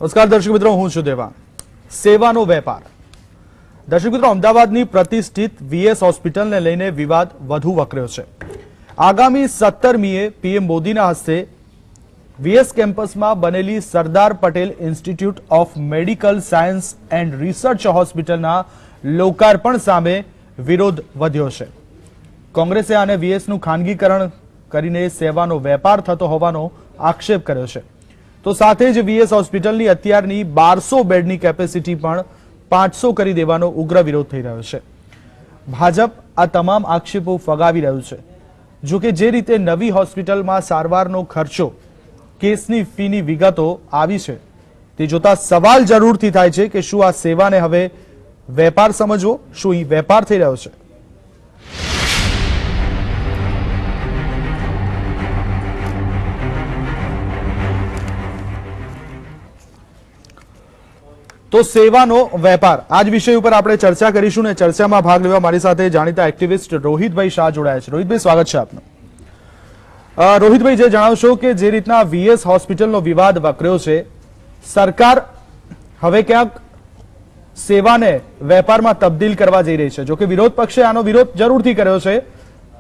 નમસ્કાર દર્શક મિત્રો, હું છું દેવાંગ. સેવાનો વેપાર. દર્શક મિત્રો, અમદાવાદની પ્રતિષ્ઠિત વીએસ હોસ્પિટલને લઈને વિવાદ વધુ વકર્યો છે. આગામી 17મીએ પીએમ મોદીના હસ્તે વીએસ કેમ્પસમાં બનેલી Sardar Patel institute of medical science and research હોસ્પિટલના લોકાર્પણ સામે વિરોધ વધ્યો છે. કોંગ્રેસે આને વીએસનું ખાનગીકરણ કરીને સેવાનો વેપાર થતો હોવાનો આક્ષેપ કર્યો છે. તો સાથે જ વીએસ હોસ્પિટલની અત્યારની 1200 બેડની કેપેસિટી પણ 500 કરી દેવાનો ઉગ્ર વિરોધ થઈ રહ્યો છે. ભાજપ આ તમામ આક્ષેપો ફગાવી રહ્યું છે. જો કે જે રીતે નવી હોસ્પિટલમાં સારવારનો ખર્ચો, કેસની ફીની વિગતો આવી છે, તે જોતા સવાલ જરૂરથી થાય છે કે શું આ સેવાને હવે વેપાર સમજવો, શું એ વેપાર થઈ રહ્યો છે? તો સેવાનો વેપાર, આજ વિષય ઉપર આપણે ચર્ચા કરીશું ને ચર્ચામાં ભાગ લેવા મારી સાથે જાણીતા એક્ટિવિસ્ટ રોહિતભાઈ શાહ જોડાયા છે. રોહિતભાઈ, સ્વાગત છે આપનું. રોહિતભાઈ, જે જણાવશો કે જે રીતના વીએસ હોસ્પિટલનો વિવાદ વકર્યો છે, સરકાર હવે ક્યાંક સેવાને વેપારમાં તબદીલ કરવા જઈ રહી છે. જોકે વિરોધ પક્ષે આનો વિરોધ જરૂરથી કર્યો છે,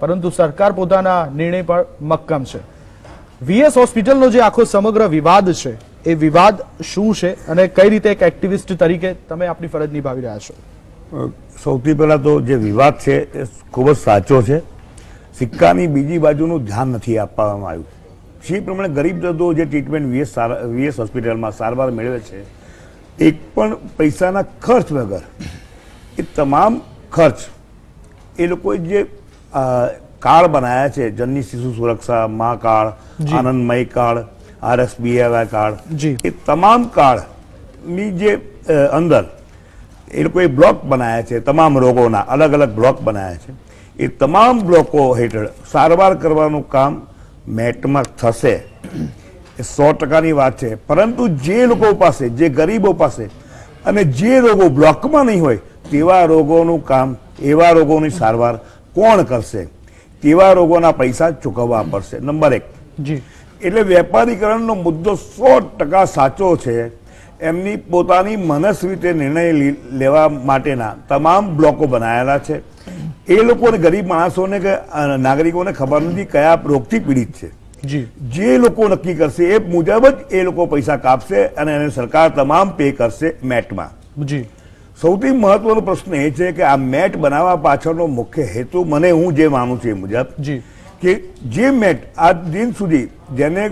પરંતુ સરકાર પોતાના નિર્ણય પર મક્કમ છે. વીએસ હોસ્પિટલનો જે આખો સમગ્ર વિવાદ છે, એ વિવાદ શું છે અને કઈ રીતે એક એક્ટિવિસ્ટ તરીકે તમે આપની ફરજ નિભાવી રહ્યા છો? સૌથી પહેલા તો જે વિવાદ છે એ ખૂબ જ સાચો છે. સિક્કાની બીજી બાજુનું ધ્યાન નથી આપવામાં આવ્યું. જે પ્રમાણે ગરીબ દર્દીઓ જે ટ્રીટમેન્ટ વીએસ હોસ્પિટલમાં સારવાર મેળવે છે, એક પણ પૈસાના ખર્ચ વગર એ તમામ ખર્ચ એ લોકોએ જે કાર્ડ બનાવ્યા છે, જનની શિશુ સુરક્ષા, મા કાર્ડ, આનંદમય કાર્ડ, RSBI કાર્ડ, એ તમામ કાર્ડની જે અંદર એ લોકોએ બ્લોક બનાવ્યા છે, તમામ રોગોના અલગ અલગ બ્લોક બનાવ્યા છે. એ તમામ બ્લોકો હેઠળ સારવાર કરવાનું કામ મેટમાં થશે, એ 100%ની વાત છે. પરંતુ જે લોકો પાસે, જે ગરીબો પાસે અને જે રોગો બ્લોકમાં નહીં હોય તેવા રોગોનું કામ, એવા રોગોની સારવાર કોણ કરશે? તેવા રોગોના પૈસા ચૂકવવા પડશે. નંબર 1. એટલે વેપારીકરણનો મુદ્દો 100% સાચો છે. એમની પોતાની મનસ્વીતે નિર્ણય લેવા માટેના તમામ બ્લોકો બનાવેલા છે. એ લોકોને, ગરીબ માણસોને કે નાગરિકોને ખબર નથી કયા રોગથી પીડિત છે. જે લોકો નક્કી કરશે એ મુજબ જ એ લોકો પૈસા કાપશે અને એને સરકાર તમામ પે કરશે મેટમાં. સૌથી મહત્વનો પ્રશ્ન એ છે કે આ મેટ બનાવવા પાછળનો મુખ્ય હેતુ, મને હું જે માનું છું એ મુજબ, કે જે મેટ આજ દિન સુધી જેને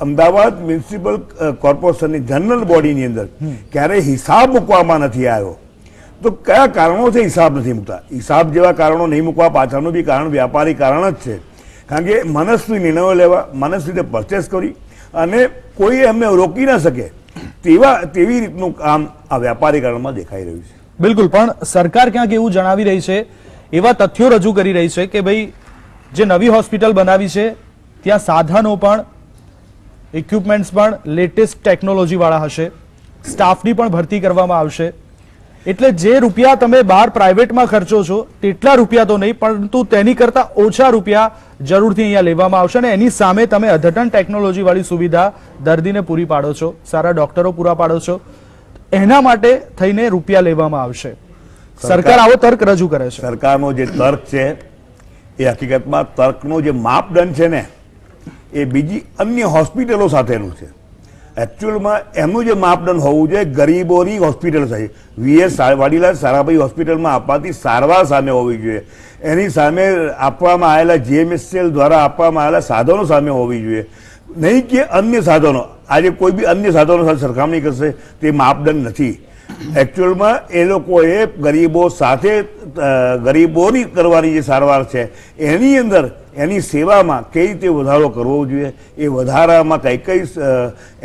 અમદાવાદ મ્યુનિસિપલ કોર્પોરેશનની જનરલ બોડીની અંદર ક્યારેય હિસાબ મૂકવામાં નથી આવ્યો. તો કયા કારણો છે હિસાબ નથી મૂકતા? હિસાબ જેવા કારણો નહીં મૂકવા પાછળનું બી કારણ વ્યાપારી કારણ જ છે. કારણ કે મનસ્વી નિર્ણયો લેવા, મનસ્વી રીતે પરચેસ કરી અને કોઈ એમને રોકી ના શકે તેવી રીતનું કામ આ વ્યાપારીકરણમાં દેખાઈ રહ્યું છે. બિલકુલ, પણ સરકાર ક્યાંક એવું જણાવી રહી છે, એવા તથ્યો રજૂ કરી રહી છે કે ભાઈ જે નવી હોસ્પિટલ બનાવી છે ત્યાં સાધનો પણ, ઇક્વિપમેન્ટ્સ પણ લેટેસ્ટ ટેકનોલોજી વાળા હશે, સ્ટાફની પણ ભરતી કરવામાં આવશે. એટલે જે રૂપિયા તમે બહાર પ્રાઇવેટમાં ખર્ચો છો તેટલા રૂપિયા તો નહીં, પરંતુ તેની કરતા ઓછા રૂપિયા જરૂરથી અહીંયા લેવામાં આવશે અને એની સામે તમે અદ્યતન ટેકનોલોજી વાળી સુવિધા દર્દીને પૂરી પાડો છો, સારા ડોક્ટરો પૂરા પાડો છો, એના માટે થઈને રૂપિયા લેવામાં આવશે. સરકાર આવો તર્ક રજૂ કરે છે. સરકારનો જે તર્ક છે એ હકીકતમાં તર્કનો જે માપદંડ છે ને, એ બીજી અન્ય હોસ્પિટલો સાથેનું છે. એકચ્યુઅલમાં એમનું જે માપદંડ હોવું જોઈએ ગરીબોની હોસ્પિટલ સાથે, વીએસ વાડીલાલ સારાભાઈ હોસ્પિટલમાં અપાતી સારવાર સામે હોવી જોઈએ, એની સામે આપવામાં આવેલા GMSL દ્વારા આપવામાં આવેલા સાધનો સામે હોવી જોઈએ. નહીં કે અન્ય સાધનો. આજે કોઈ બી અન્ય સાધનો સાથે સરખામણી કરશે તે માપદંડ નથી. એકચ્યુઅલમાં એ લોકોએ ગરીબો સાથે, ગરીબોની કરવાની જે સારવાર છે એની અંદર, એની સેવામાં કઈ રીતે વધારો કરવો જોઈએ, એ વધારામાં કઈ કઈ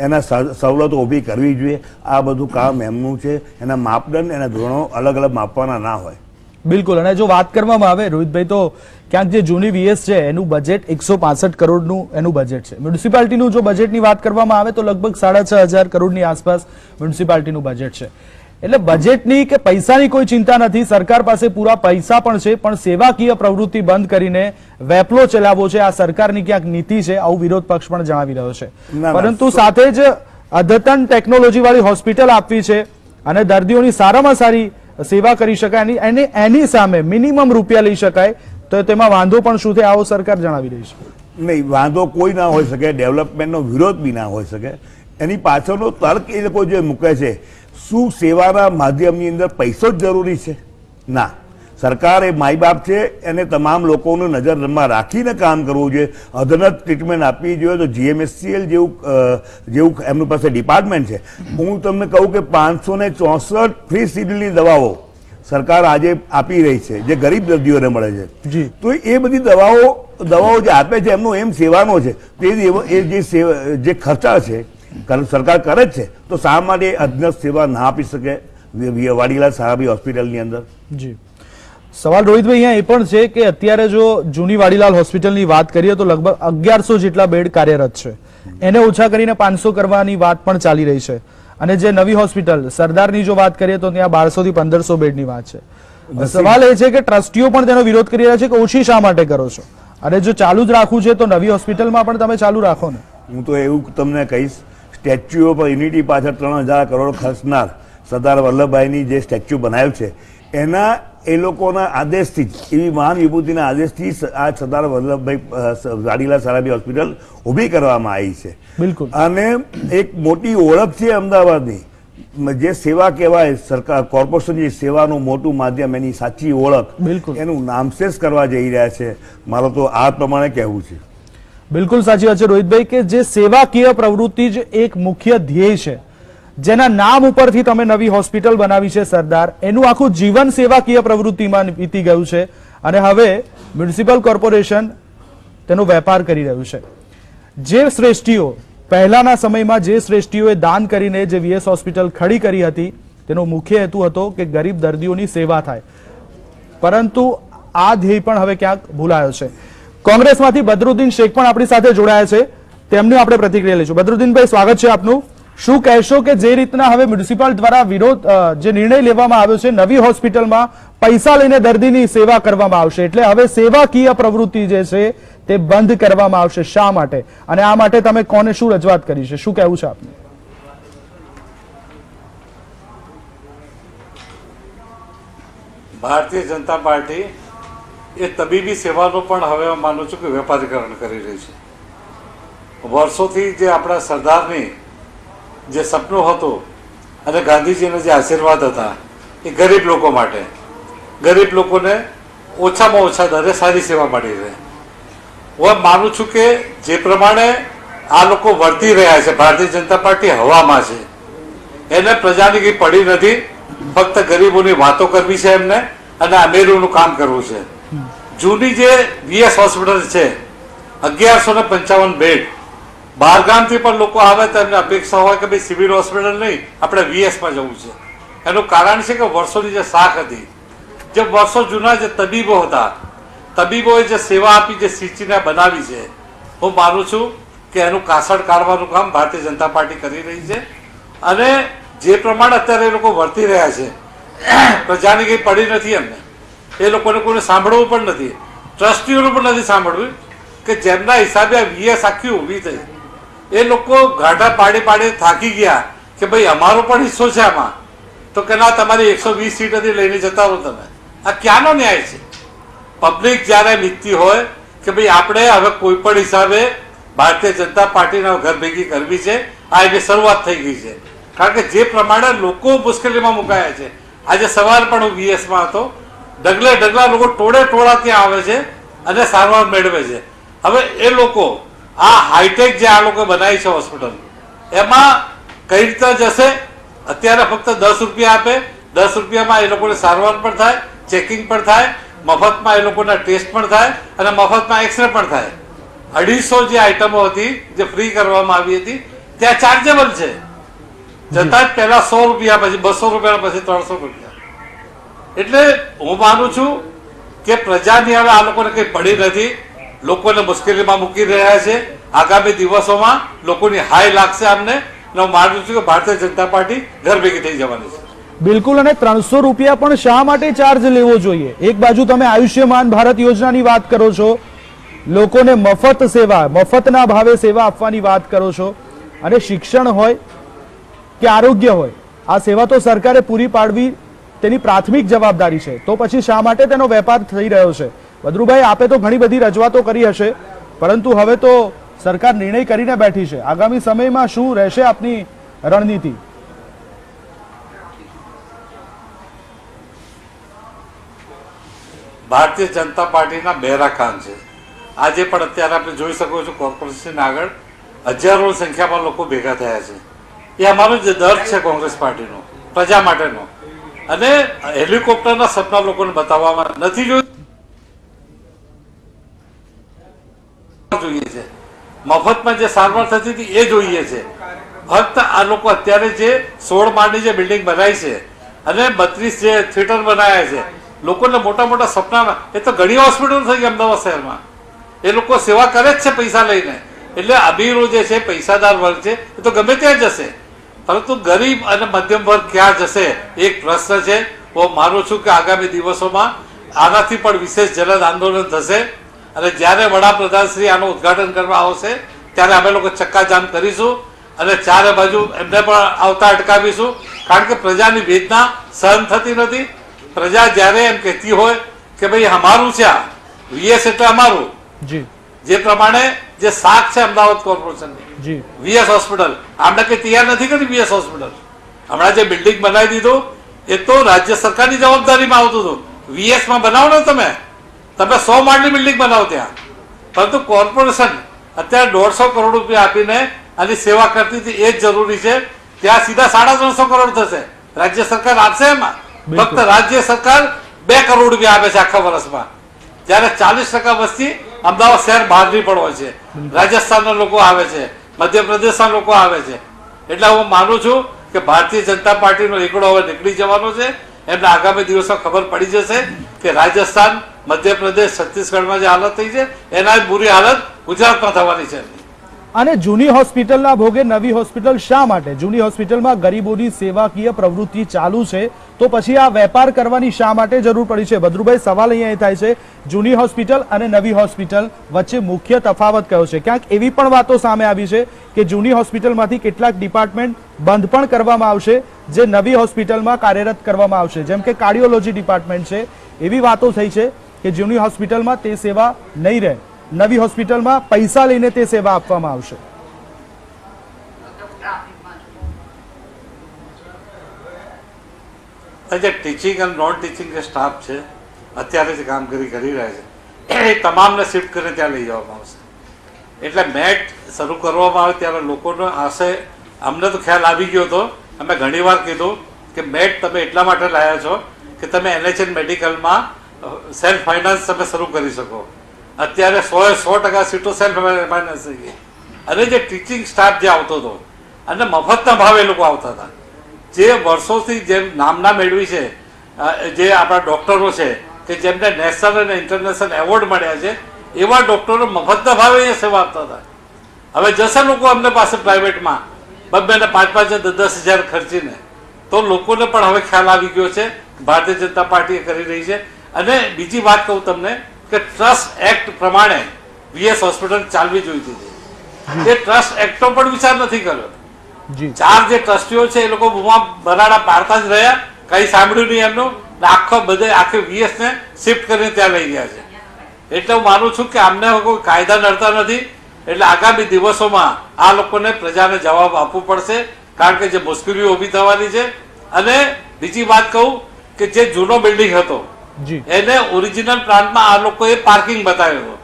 એના સવલતો ઊભી કરવી જોઈએ, આ બધું કામ એમનું છે. એના માપદંડ, એના ધોરણો અલગ અલગ માપવાના ના હોય. બિલકુલ. અને જો વાત કરવામાં આવે રોહિતભાઈ, તો ક્યાંક જે જૂની વીએસ છે એનું બજેટ 165 કરોડનું એનું બજેટ છે. મ્યુનિસિપાલિટીનું જો બજેટની વાત કરવામાં આવે તો લગભગ 6,500 કરોડની આસપાસ મ્યુનિસિપાલિટીનું બજેટ છે. એટલે બજેટની કે પૈસાની કોઈ ચિંતા નથી, સરકાર પાસે પૂરા પૈસા પણ છે, પણ સેવાકીય પ્રવૃત્તિ બંધ કરીને વેપલો ચલાવવો છે આ સરકારની ક્યાંક નીતિ છે, આવું વિરોધ પક્ષ પણ જણાવી રહ્યો છે. પરંતુ સાથે જ અદ્યતન ટેકનોલોજી વાળી હોસ્પિટલ આપવી છે અને દર્દીઓની સારામાં સારી સેવા કરી શકાય અને એની સામે મિનિમમ રૂપિયા લઈ શકાય, તો તેમાં વાંધો પણ શું થાય આવો સરકાર જણાવી રહી છે? નહીં, વાંધો કોઈ ના હોઈ શકે, ડેવલપમેન્ટનો વિરોધ બી ના હોઈ શકે. એની પાછળનો તર્ક એ લોકો જે મૂકે છે, શું સેવાના માધ્યમની અંદર પૈસો જ જરૂરી છે? ના, સરકાર એ માય બાપ છે, એને તમામ લોકોને નજરમાં રાખીને કામ કરવું જોઈએ. અધુનત ટ્રીટમેન્ટ આપવી જોઈએ. તો GMHCL જેવું એમની પાસે ડિપાર્ટમેન્ટ છે. હું તમને કહું કે 564 ફ્રી શિડ્યુલની દવાઓ સરકાર આજે આપી રહી છે, જે ગરીબ દર્દીઓને મળે છે. તો એ બધી દવાઓ જે આપે છે એમનો એમ સેવાનો છે. તો એ જે ખર્ચા છે સરકાર કરે જ છે, તો શા માટે અધ્યતન સેવા ના આપી શકે વાડીલાલ સાહેબી હોસ્પિટલની અંદર? જી, સવાલ રોહિતભાઈ અહીંયા એ પણ છે કે અત્યારે જો જૂની વાડીલાલ હોસ્પિટલની વાત કરીએ તો લગભગ 1100 જેટલા બેડ કાર્યરત છે, એને ઓછા કરીને 500 કરવાની વાત પણ ચાલી રહી છે. અને જે નવી હોસ્પિટલ સરદારની જો વાત કરીએ તો ત્યાં 1200 થી 1500 બેડની વાત છે. સવાલ એ છે કે ટ્રસ્ટીઓ પણ તેનો વિરોધ કરી રહ્યા છે કે ઓછી શા માટે કરો છો, અને જો ચાલુ જ રાખવું છે તો નવી હોસ્પિટલમાં પણ તમે ચાલુ રાખો ને. હું તો એવું તમને કહીશ, સ્ટેચ્યુ ઓફ યુનિટી પાછળ 3000 કરોડ ખર્ચનાર સરદાર વલ્લભભાઈની જે સ્ટેચ્યુ બનાવ્યું છે, એના એ લોકોના આદેશથી જ, એવી મહાન વિભૂતિના આદેશથી આ સરદાર વલ્લભભાઈ વાડીલાલ સાહેબી હોસ્પિટલ ઊભી કરવામાં આવી છે. બિલકુલ. અને એક મોટી ઓળખ છે અમદાવાદની, જે સેવા કહેવાય, સરકાર કોર્પોરેશનની સેવાનું મોટું માધ્યમ, એની સાચી ઓળખ, એનું નામશેષ કરવા જઈ રહ્યા છે. મારો તો આ પ્રમાણે કહેવું છે. બિલકુલ સાચી વાત છે રોહિતભાઈ કે જે સેવાકીય પ્રવૃત્તિ જ એક મુખ્ય ધ્યેય છે, જેના નામ ઉપરથી તમે નવી હોસ્પિટલ બનાવી છે સરદાર, એનું આખું જીવન સેવાકીય પ્રવૃત્તિમાં વીતી ગયું છે અને હવે મ્યુનિસિપલ કોર્પોરેશન તેનો વેપાર કરી રહ્યું છે. જે શ્રેષ્ઠીઓ પહેલાના સમયમાં જે શ્રેષ્ઠીઓએ દાન કરીને જે VS હોસ્પિટલ ખડી કરી હતી, તેનો મુખ્ય હેતુ હતો કે ગરીબ દર્દીઓની સેવા થાય, પરંતુ આ ધ્યેય પણ હવે ક્યાંક ભૂલાયો છે. કોંગ્રેસમાંથી બદરુદ્દીન શેખ પણ આપણી સાથે જોડાયા છે, તેમની આપણે પ્રતિક્રિયા લઈશું. બદરુદ્દીનભાઈ, સ્વાગત છે આપનું. શું કહેશો કે જે રીતના હવે મ્યુનિસિપલ દ્વારા વિરોધ જે નિર્ણય લેવામાં આવ્યો છે, નવી હોસ્પિટલમાં પૈસા લઈને દર્દીની સેવા કરવામાં આવશે, એટલે હવે સેવાકીય પ્રવૃત્તિ જે છે તે બંધ કરવામાં આવશે, શા માટે, અને આ માટે તમે કોને શું રજૂઆત કરી છે, શું કહેવું છે આપનું? ભારતીય જનતા પાર્ટી એ તબીબી સેવાનો પણ હવે માનું છું કે વેપારીકરણ કરી રહી છે. વર્ષોથી જે આપણા સરદારની જે સપનું હતું અને ગાંધીજીના જે આશીર્વાદ હતા, એ ગરીબ લોકો માટે, ગરીબ લોકોને ઓછામાં ઓછા દરે સારી સેવા મળી રહે. હું માનું છું કે જે પ્રમાણે આ લોકો વર્તી રહ્યા છે, ભારતીય જનતા પાર્ટી હવામાં છે, એને પ્રજાની કંઈ પડી નથી, ફક્ત ગરીબોની વાતો કરવી છે એમને અને અમીરોનું કામ કરવું છે. જૂની જે VS હોસ્પિટલ છે, 1155 બેડ, બહારગામથી પણ લોકો આવે તો એમને અપેક્ષા હોય કે ભાઈ સિવિલ હોસ્પિટલ નહીં, આપણે VSમાં જવું છે. એનું કારણ છે કે વર્ષોની જે શાખ હતી, જે વર્ષો જૂના જે તબીબો હતા, તબીબોએ જે સેવા આપી, જે સિંચીને બનાવી છે, હું માનું છું કે એનું કાસળ કાઢવાનું કામ ભારતીય જનતા પાર્ટી કરી રહી છે. અને જે પ્રમાણે અત્યારે એ લોકો વર્તી રહ્યા છે, પ્રજાની કંઈ પડી નથી એમને, એ લોકોને કોઈને સાંભળવું પણ નથી, ટ્રસ્ટીઓનું પણ નથી સાંભળવું કે જેમના હિસાબે આ VS આખી ઊભી થઈ, એ લોકો ગાંઠા પાડી પાડી થાકી ગયા કે ભાઈ અમારો પણ હિસ્સો છે આમાં, તો કે ના, તમારી 120 સીટથી લઈને જતા રહો તમે. આ ક્યાંનો ન્યાય છે? પબ્લિક જ્યારે નીતિ હોય કે ભાઈ આપણે હવે કોઈ પણ હિસાબે ભારતીય જનતા પાર્ટીના ઘર ભેગી કરવી છે, આ એની શરૂઆત થઈ ગઈ છે. કારણ કે જે પ્રમાણે લોકો મુશ્કેલીમાં મુકાયા છે, આજે સવારે પણ હું VSમાં હતો, ડગલે ડગલા લોકો ટોળે ટોળા ત્યાં આવે છે અને સારવાર મેળવે છે. હવે એ લોકો આ હાઈટેક જે આ લોકો બનાવી છે હોસ્પિટલ, એમાં કઈ રીતે જશે? અત્યારે ફક્ત 10 રૂપિયા આપે, 10 રૂપિયામાં એ લોકોને સારવાર પણ થાય, ચેકિંગ પણ થાય, મફતમાં એ લોકોના ટેસ્ટ પણ થાય અને મફતમાં એક્સરે પણ થાય. 250 જે આઈટમો હતી જે ફ્રી કરવામાં આવી હતી, ત્યાં ચાર્જેબલ છે, છતાં જ પહેલા 100 રૂપિયા, પછી 200 રૂપિયા, પછી 300 રૂપિયા. એટલે હું માનું છું કે પ્રજાની હવે આ લોકોને કંઈ પડી નથી, લોકોને મુશ્કેલીમાં મૂકી રહ્યા છે. આગામી દિવસોમાં લોકોની હાઈ લાગશે અમને, અને હું માનું છું કે ભારતીય જનતા પાર્ટી ઘર ભેગી થઈ જવાની છે. બિલકુલ. અને 300 રૂપિયા પણ શા માટે ચાર્જ લેવો જોઈએ? એક બાજુ તમે આયુષ્યમાન ભારત યોજનાની વાત કરો છો, લોકોને મફત સેવા, મફતના ભાવે સેવા આપવાની વાત કરો છો, અને શિક્ષણ હોય કે આરોગ્ય હોય, આ સેવા તો સરકારે પૂરી પાડવી તેની પ્રાથમિક જવાબદારી છે, તો પછી શા માટે તેનો વેપાર થઈ રહ્યો છે? ભદ્રુભાઈ, આપે તો ઘણી બધી રજૂઆતો કરી હશે, પરંતુ હવે તો સરકાર નિર્ણય કરીને બેઠી છે. આગામી સમયમાં શું રહેશે આપની રણનીતિ? ભારતીય જનતા પાર્ટીના બહેરા કાન છે. આજે પણ અત્યારે આપણે જોઈ શકો છો કોર્પોરેશન આગળ હજારો સંખ્યામાં લોકો ભેગા થયા છે. એ અમારો જે દર્દ છે કોંગ્રેસ પાર્ટીનો, પ્રજા માટેનો. અને હેલિકોપ્ટરના સપના લોકોને બતાવવામાં નથી જોઈએ છે. મફતમાં જે સારવાર થતી હતી એ જોઈએ છે. ફક્ત આ લોકો અત્યારે જે 16 માળની જે બિલ્ડિંગ બનાવી છે અને 32 જે થિયેટર બનાવ્યા છે, લોકોને મોટા મોટા સપના, એ તો ઘણી હોસ્પિટલ થઈ ગઈ અમદાવાદ શહેરમાં. એ લોકો સેવા કરે જ છે પૈસા લઈને. એટલે અમીરો જે છે, પૈસાદાર વર્ગ છે, એ તો ગમે ત્યાં જશે, પરંતુ ગરીબ અને મધ્યમ વર્ગ ક્યાં જશે એક પ્રશ્ન છે. હું માનું છું કે આગામી દિવસોમાં આનાથી પણ વિશેષ જન આંદોલન થશે અને જ્યારે વડાપ્રધાન શ્રી આનું ઉદઘાટન કરવા આવશે ત્યારે અમે લોકો ચક્કાજામ કરીશું અને ચારે બાજુ એમને પણ આવતા અટકાવીશું. કારણ કે પ્રજાની વેદના સહન થતી નથી. પ્રજા જ્યારે એમ કહેતી હોય કે ભાઈ અમારું છે, આ વીએસ એટલે અમારું, જે પ્રમાણે જે શાખ છે અમદાવાદ કોર્પોરેશનની વીએસ હોસ્પિટલ, આમને કઈ તૈયાર નથી કરી. વીએસ હોસ્પિટલ હમણાં જે બિલ્ડિંગ બનાવી દીધું એ તો રાજ્ય સરકારની જવાબદારીમાં આવતું હતું. વીએસ માં બનાવો ને તમે 100 માળની બિલ્ડિંગ બનાવો ત્યાં, પરંતુ કોર્પોરેશન અત્યારે 150 કરોડ રૂપિયા આપીને આની સેવા કરતી હતી. એ જ જરૂરી છે. ત્યાં સીધા 350 કરોડ થશે. રાજ્ય સરકાર આપશે એમાં? ફક્ત રાજ્ય સરકાર 2 કરોડ રૂપિયા આપે છે આખા વર્ષમાં, જ્યારે 40% વસ્તી અમદાવાદ શહેર બહારની પણ હોય છે. રાજસ્થાનના લોકો આવે છે, મધ્યપ્રદેશના લોકો આવે છે. એટલે હું માનું છું કે ભારતીય જનતા પાર્ટીનો એકડો હવે નીકળી જવાનો છે. એમને આગામી દિવસો ખબર પડી જશે કે રાજસ્થાન, મધ્યપ્રદેશ, છત્તીસગઢમાં જે હાલત થઈ છે એના બુરી હાલત ગુજરાતમાં થવાની છે. અને જૂની હોસ્પિટલના ભોગે નવી હોસ્પિટલ શા માટે? જૂની હોસ્પિટલમાં ગરીબોની સેવાકીય પ્રવૃત્તિ ચાલુ છે, તો પછી આ વેપાર કરવાની શા માટે જરૂર પડી છે? ભદ્રુભાઈ, સવાલ અહીંયા એ થાય છે, જૂની હોસ્પિટલ અને નવી હોસ્પિટલ વચ્ચે મુખ્ય તફાવત કયો છે? ક્યાંક એવી પણ વાતો સામે આવી છે કે જૂની હોસ્પિટલમાંથી કેટલાક ડિપાર્ટમેન્ટ બંધ પણ કરવામાં આવશે, જે નવી હોસ્પિટલમાં કાર્યરત કરવામાં આવશે, જેમ કે કાર્ડિયોલોજી ડિપાર્ટમેન્ટ છે. એવી વાતો થઈ છે કે જૂની હોસ્પિટલમાં તે સેવા નહીં રહે, નવી હોસ્પિટલમાં પૈસા લઈને તે સેવા આપવામાં આવશે. જે ટીચિંગ અને નોન ટીચિંગ જે સ્ટાફ છે અત્યારે જે કામગીરી કરી રહ્યા છે એ તમામને શિફ્ટ કરીને ત્યાં લઈ જવામાં આવશે. એટલે મેટ શરૂ કરવામાં આવે ત્યારે લોકોનો આશય, અમને તો ખ્યાલ આવી ગયો હતો. અમે ઘણીવાર કીધું કે મેટ તમે એટલા માટે લાવ્યા છો કે તમે NHN મેડિકલમાં સેલ્ફ ફાઇનાન્સ તમે શરૂ કરી શકો. અત્યારે 100% સીટો સેલ્ફ ફાઇનાન્સ થઈ ગઈ. અને જે ટીચિંગ સ્ટાફ જે આવતો હતો અને મફતના ભાવે લોકો આવતા હતા, જે વર્ષોથી જેમ નામના મેળવી છે, જે આપણા ડોક્ટરો છે કે જેમને નેશનલ અને ઇન્ટરનેશનલ એવોર્ડ મળ્યા છે, એવા ડોક્ટરો મફતના ભાવે અહીંયા સેવા આપતા હતા. હવે જશે લોકો અમને પાસે પ્રાઇવેટમાં 2-2 ને 5-5 ને 10-10 હજાર ખર્ચીને, તો લોકોને પણ હવે ખ્યાલ આવી ગયો છે ભારતીય જનતા પાર્ટી કરી રહી છે. અને બીજી વાત કહું તમને કે ટ્રસ્ટ એક્ટ પ્રમાણે વીએસ હોસ્પિટલ ચાલવી જોઈતી હતી. એ ટ્રસ્ટ એક્ટનો પણ વિચાર નથી કર્યો. 4 જે ટ્રસ્ટીઓ છે એ લોકો બરાડા પાડતા જ રહ્યા, કઈ સાંભળ્યું નહીં એમનું. આખે વીએસ ને શિફ્ટ કરીને ત્યાં લઈ ગયા છે. એટલે હું માનું છું કે આમને કોઈ કાયદા નડતા નથી. એટલે આગામી દિવસોમાં આ લોકોને પ્રજાને જવાબ આપવો પડશે, કારણ કે જે મુશ્કેલીઓ ઊભી થવાની છે. અને બીજી વાત કહું કે જે જૂનો બિલ્ડિંગ હતો એને ઓરિજિનલ પ્લાન્ટમાં આ લોકોએ પાર્કિંગ બતાવ્યો હતો.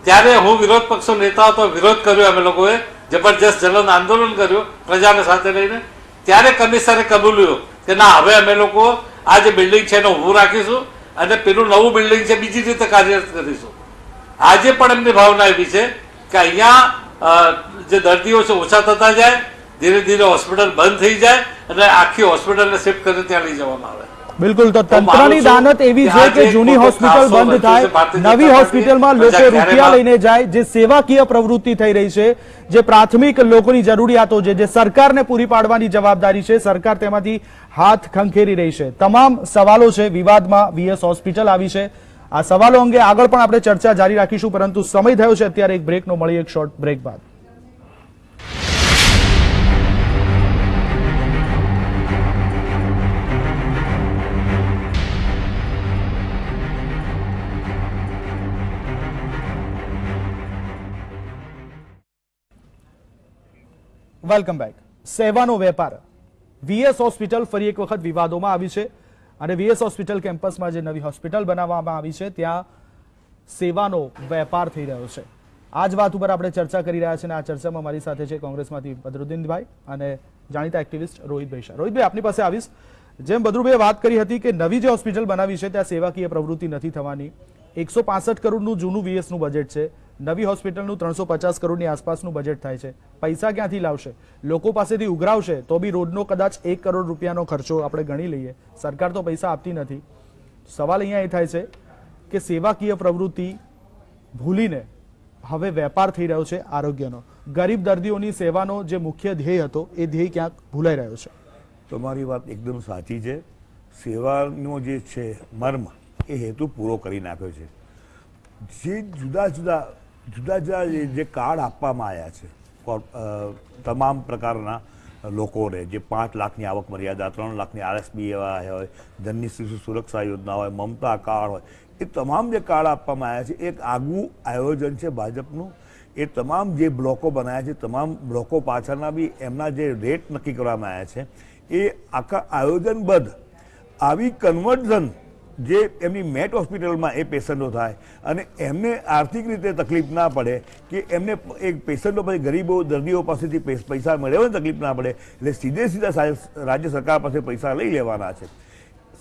ત્યારે હું વિરોધ પક્ષનો નેતા હતો, વિરોધ કર્યો અમે લોકોએ, જબરજસ્ત જલન આંદોલન કર્યું પ્રજાને સાથે લઈને. ત્યારે કમિશનરે કબૂલ્યું કે ના, હવે અમે લોકો આ જે બિલ્ડિંગ છે એને ઊભું રાખીશું અને પેલું નવું બિલ્ડિંગ છે બીજી રીતે કાર્યરત કરીશું. આજે પણ એમની ભાવના એવી છે કે અહીંયા જે દર્દીઓ છે ઓછા થતા જાય, ધીરે ધીરે હોસ્પિટલ બંધ થઈ જાય અને આખી હોસ્પિટલને શિફ્ટ કરીને ત્યાં લઈ જવામાં આવે. બિલકુલ, તો તંત્રની દાનત એવી છે કે જૂની હોસ્પિટલ બંધ થાય, નવી હોસ્પિટલમાં લોકો રૂપિયા લઈને જાય. જે સેવાકીય પ્રવૃત્તિ થઈ રહી છે, જે પ્રાથમિક લોકોની જરૂરિયાતો છે, જે સરકારને પૂરી પાડવાની જવાબદારી છે, સરકાર તેમાંથી હાથ ખંખેરી રહી છે. તમામ સવાલો છે વિવાદમાં વીએસ હોસ્પિટલ આવી છે. આ સવાલો અંગે આગળ પણ આપણે ચર્ચા જારી રાખીશું, પરંતુ સમય થયો છે અત્યારે એક બ્રેકનો. મળી એક શોર્ટ બ્રેક બાદ. Welcome back. સેવાનો વેપાર. વીએસ હોસ્પિટલ ફરી એક વખત વિવાદોમાં આવી છે અને વીએસ હોસ્પિટલ કેમ્પસમાં જે નવી હોસ્પિટલ બનાવવામાં આવી છે ત્યાં સેવાનો વેપાર થઈ રહ્યો છે. આ જ વાત ઉપર આપણે ચર્ચા કરી રહ્યા છીએ અને આ ચર્ચામાં મારી સાથે છે કોંગ્રેસમાંથી બદરુદ્દીનભાઈ અને જાણીતા એક્ટિવિસ્ટ રોહિતભાઈ શાહ. રોહિતભાઈ, આપની પાસે આવીશ. જેમ બદરુભાઈએ વાત કરી હતી કે નવી જે હોસ્પિટલ બનાવી છે ત્યાં સેવાકીય પ્રવૃત્તિ નથી થવાની. 165 કરોડનું જૂનું વીએસનું બજેટ છે. નવી હોસ્પિટલનું 350 કરોડની આસપાસનું બજેટ થાય છે. પૈસા ક્યાંથી લાવશે? લોકો પાસેથી ઉઘરાવશે તો બી રોડનો કદાચ 1 કરોડ રૂપિયાનો ખર્ચો આપણે ગણી લઈએ. સરકાર તો પૈસા આપતી નથી. સવાલ અહીંયા એ થાય છે કે સેવાકીય પ્રવૃત્તિ ભૂલીને હવે વેપાર થઈ રહ્યો છે આરોગ્યનો. ગરીબ દર્દીઓની સેવાનો જે મુખ્ય ધ્યેય હતો એ ધ્યેય ક્યાંક ભૂલાઈ રહ્યો છે. તમારી વાત એકદમ સાચી છે. સેવાનો જે છે મર્મ એ હેતુ પૂરો કરી નાખ્યો છે. જે જુદા જુદા જે કાર્ડ આપવામાં આવ્યા છે તમામ પ્રકારના લોકોને, જે 5 લાખની આવક મર્યાદા, 3 લાખની RSB એવા હોય, જનની શિશુ સુરક્ષા યોજના હોય, મમતા કાર્ડ હોય, એ તમામ જે કાર્ડ આપવામાં આવ્યા છે એક આગવું આયોજન છે ભાજપનું. એ તમામ જે બ્લોકો બનાવ્યા છે, તમામ બ્લોકો પાછળના બી એમના જે રેટ નક્કી કરવામાં આવ્યા છે એ આખા આયોજનબદ્ધ આવી કન્વર્ઝન જે એમની મેટ હોસ્પિટલમાં એ પેશન્ટો થાય અને એમને આર્થિક રીતે તકલીફ ના પડે કે એમને એક પેશન્ટો પછી ગરીબો દર્દીઓ પાસેથી પૈસા મેળવવાની તકલીફ ના પડે એટલે સીધા રાજ્ય સરકાર પાસે પૈસા લઈ લેવાના છે.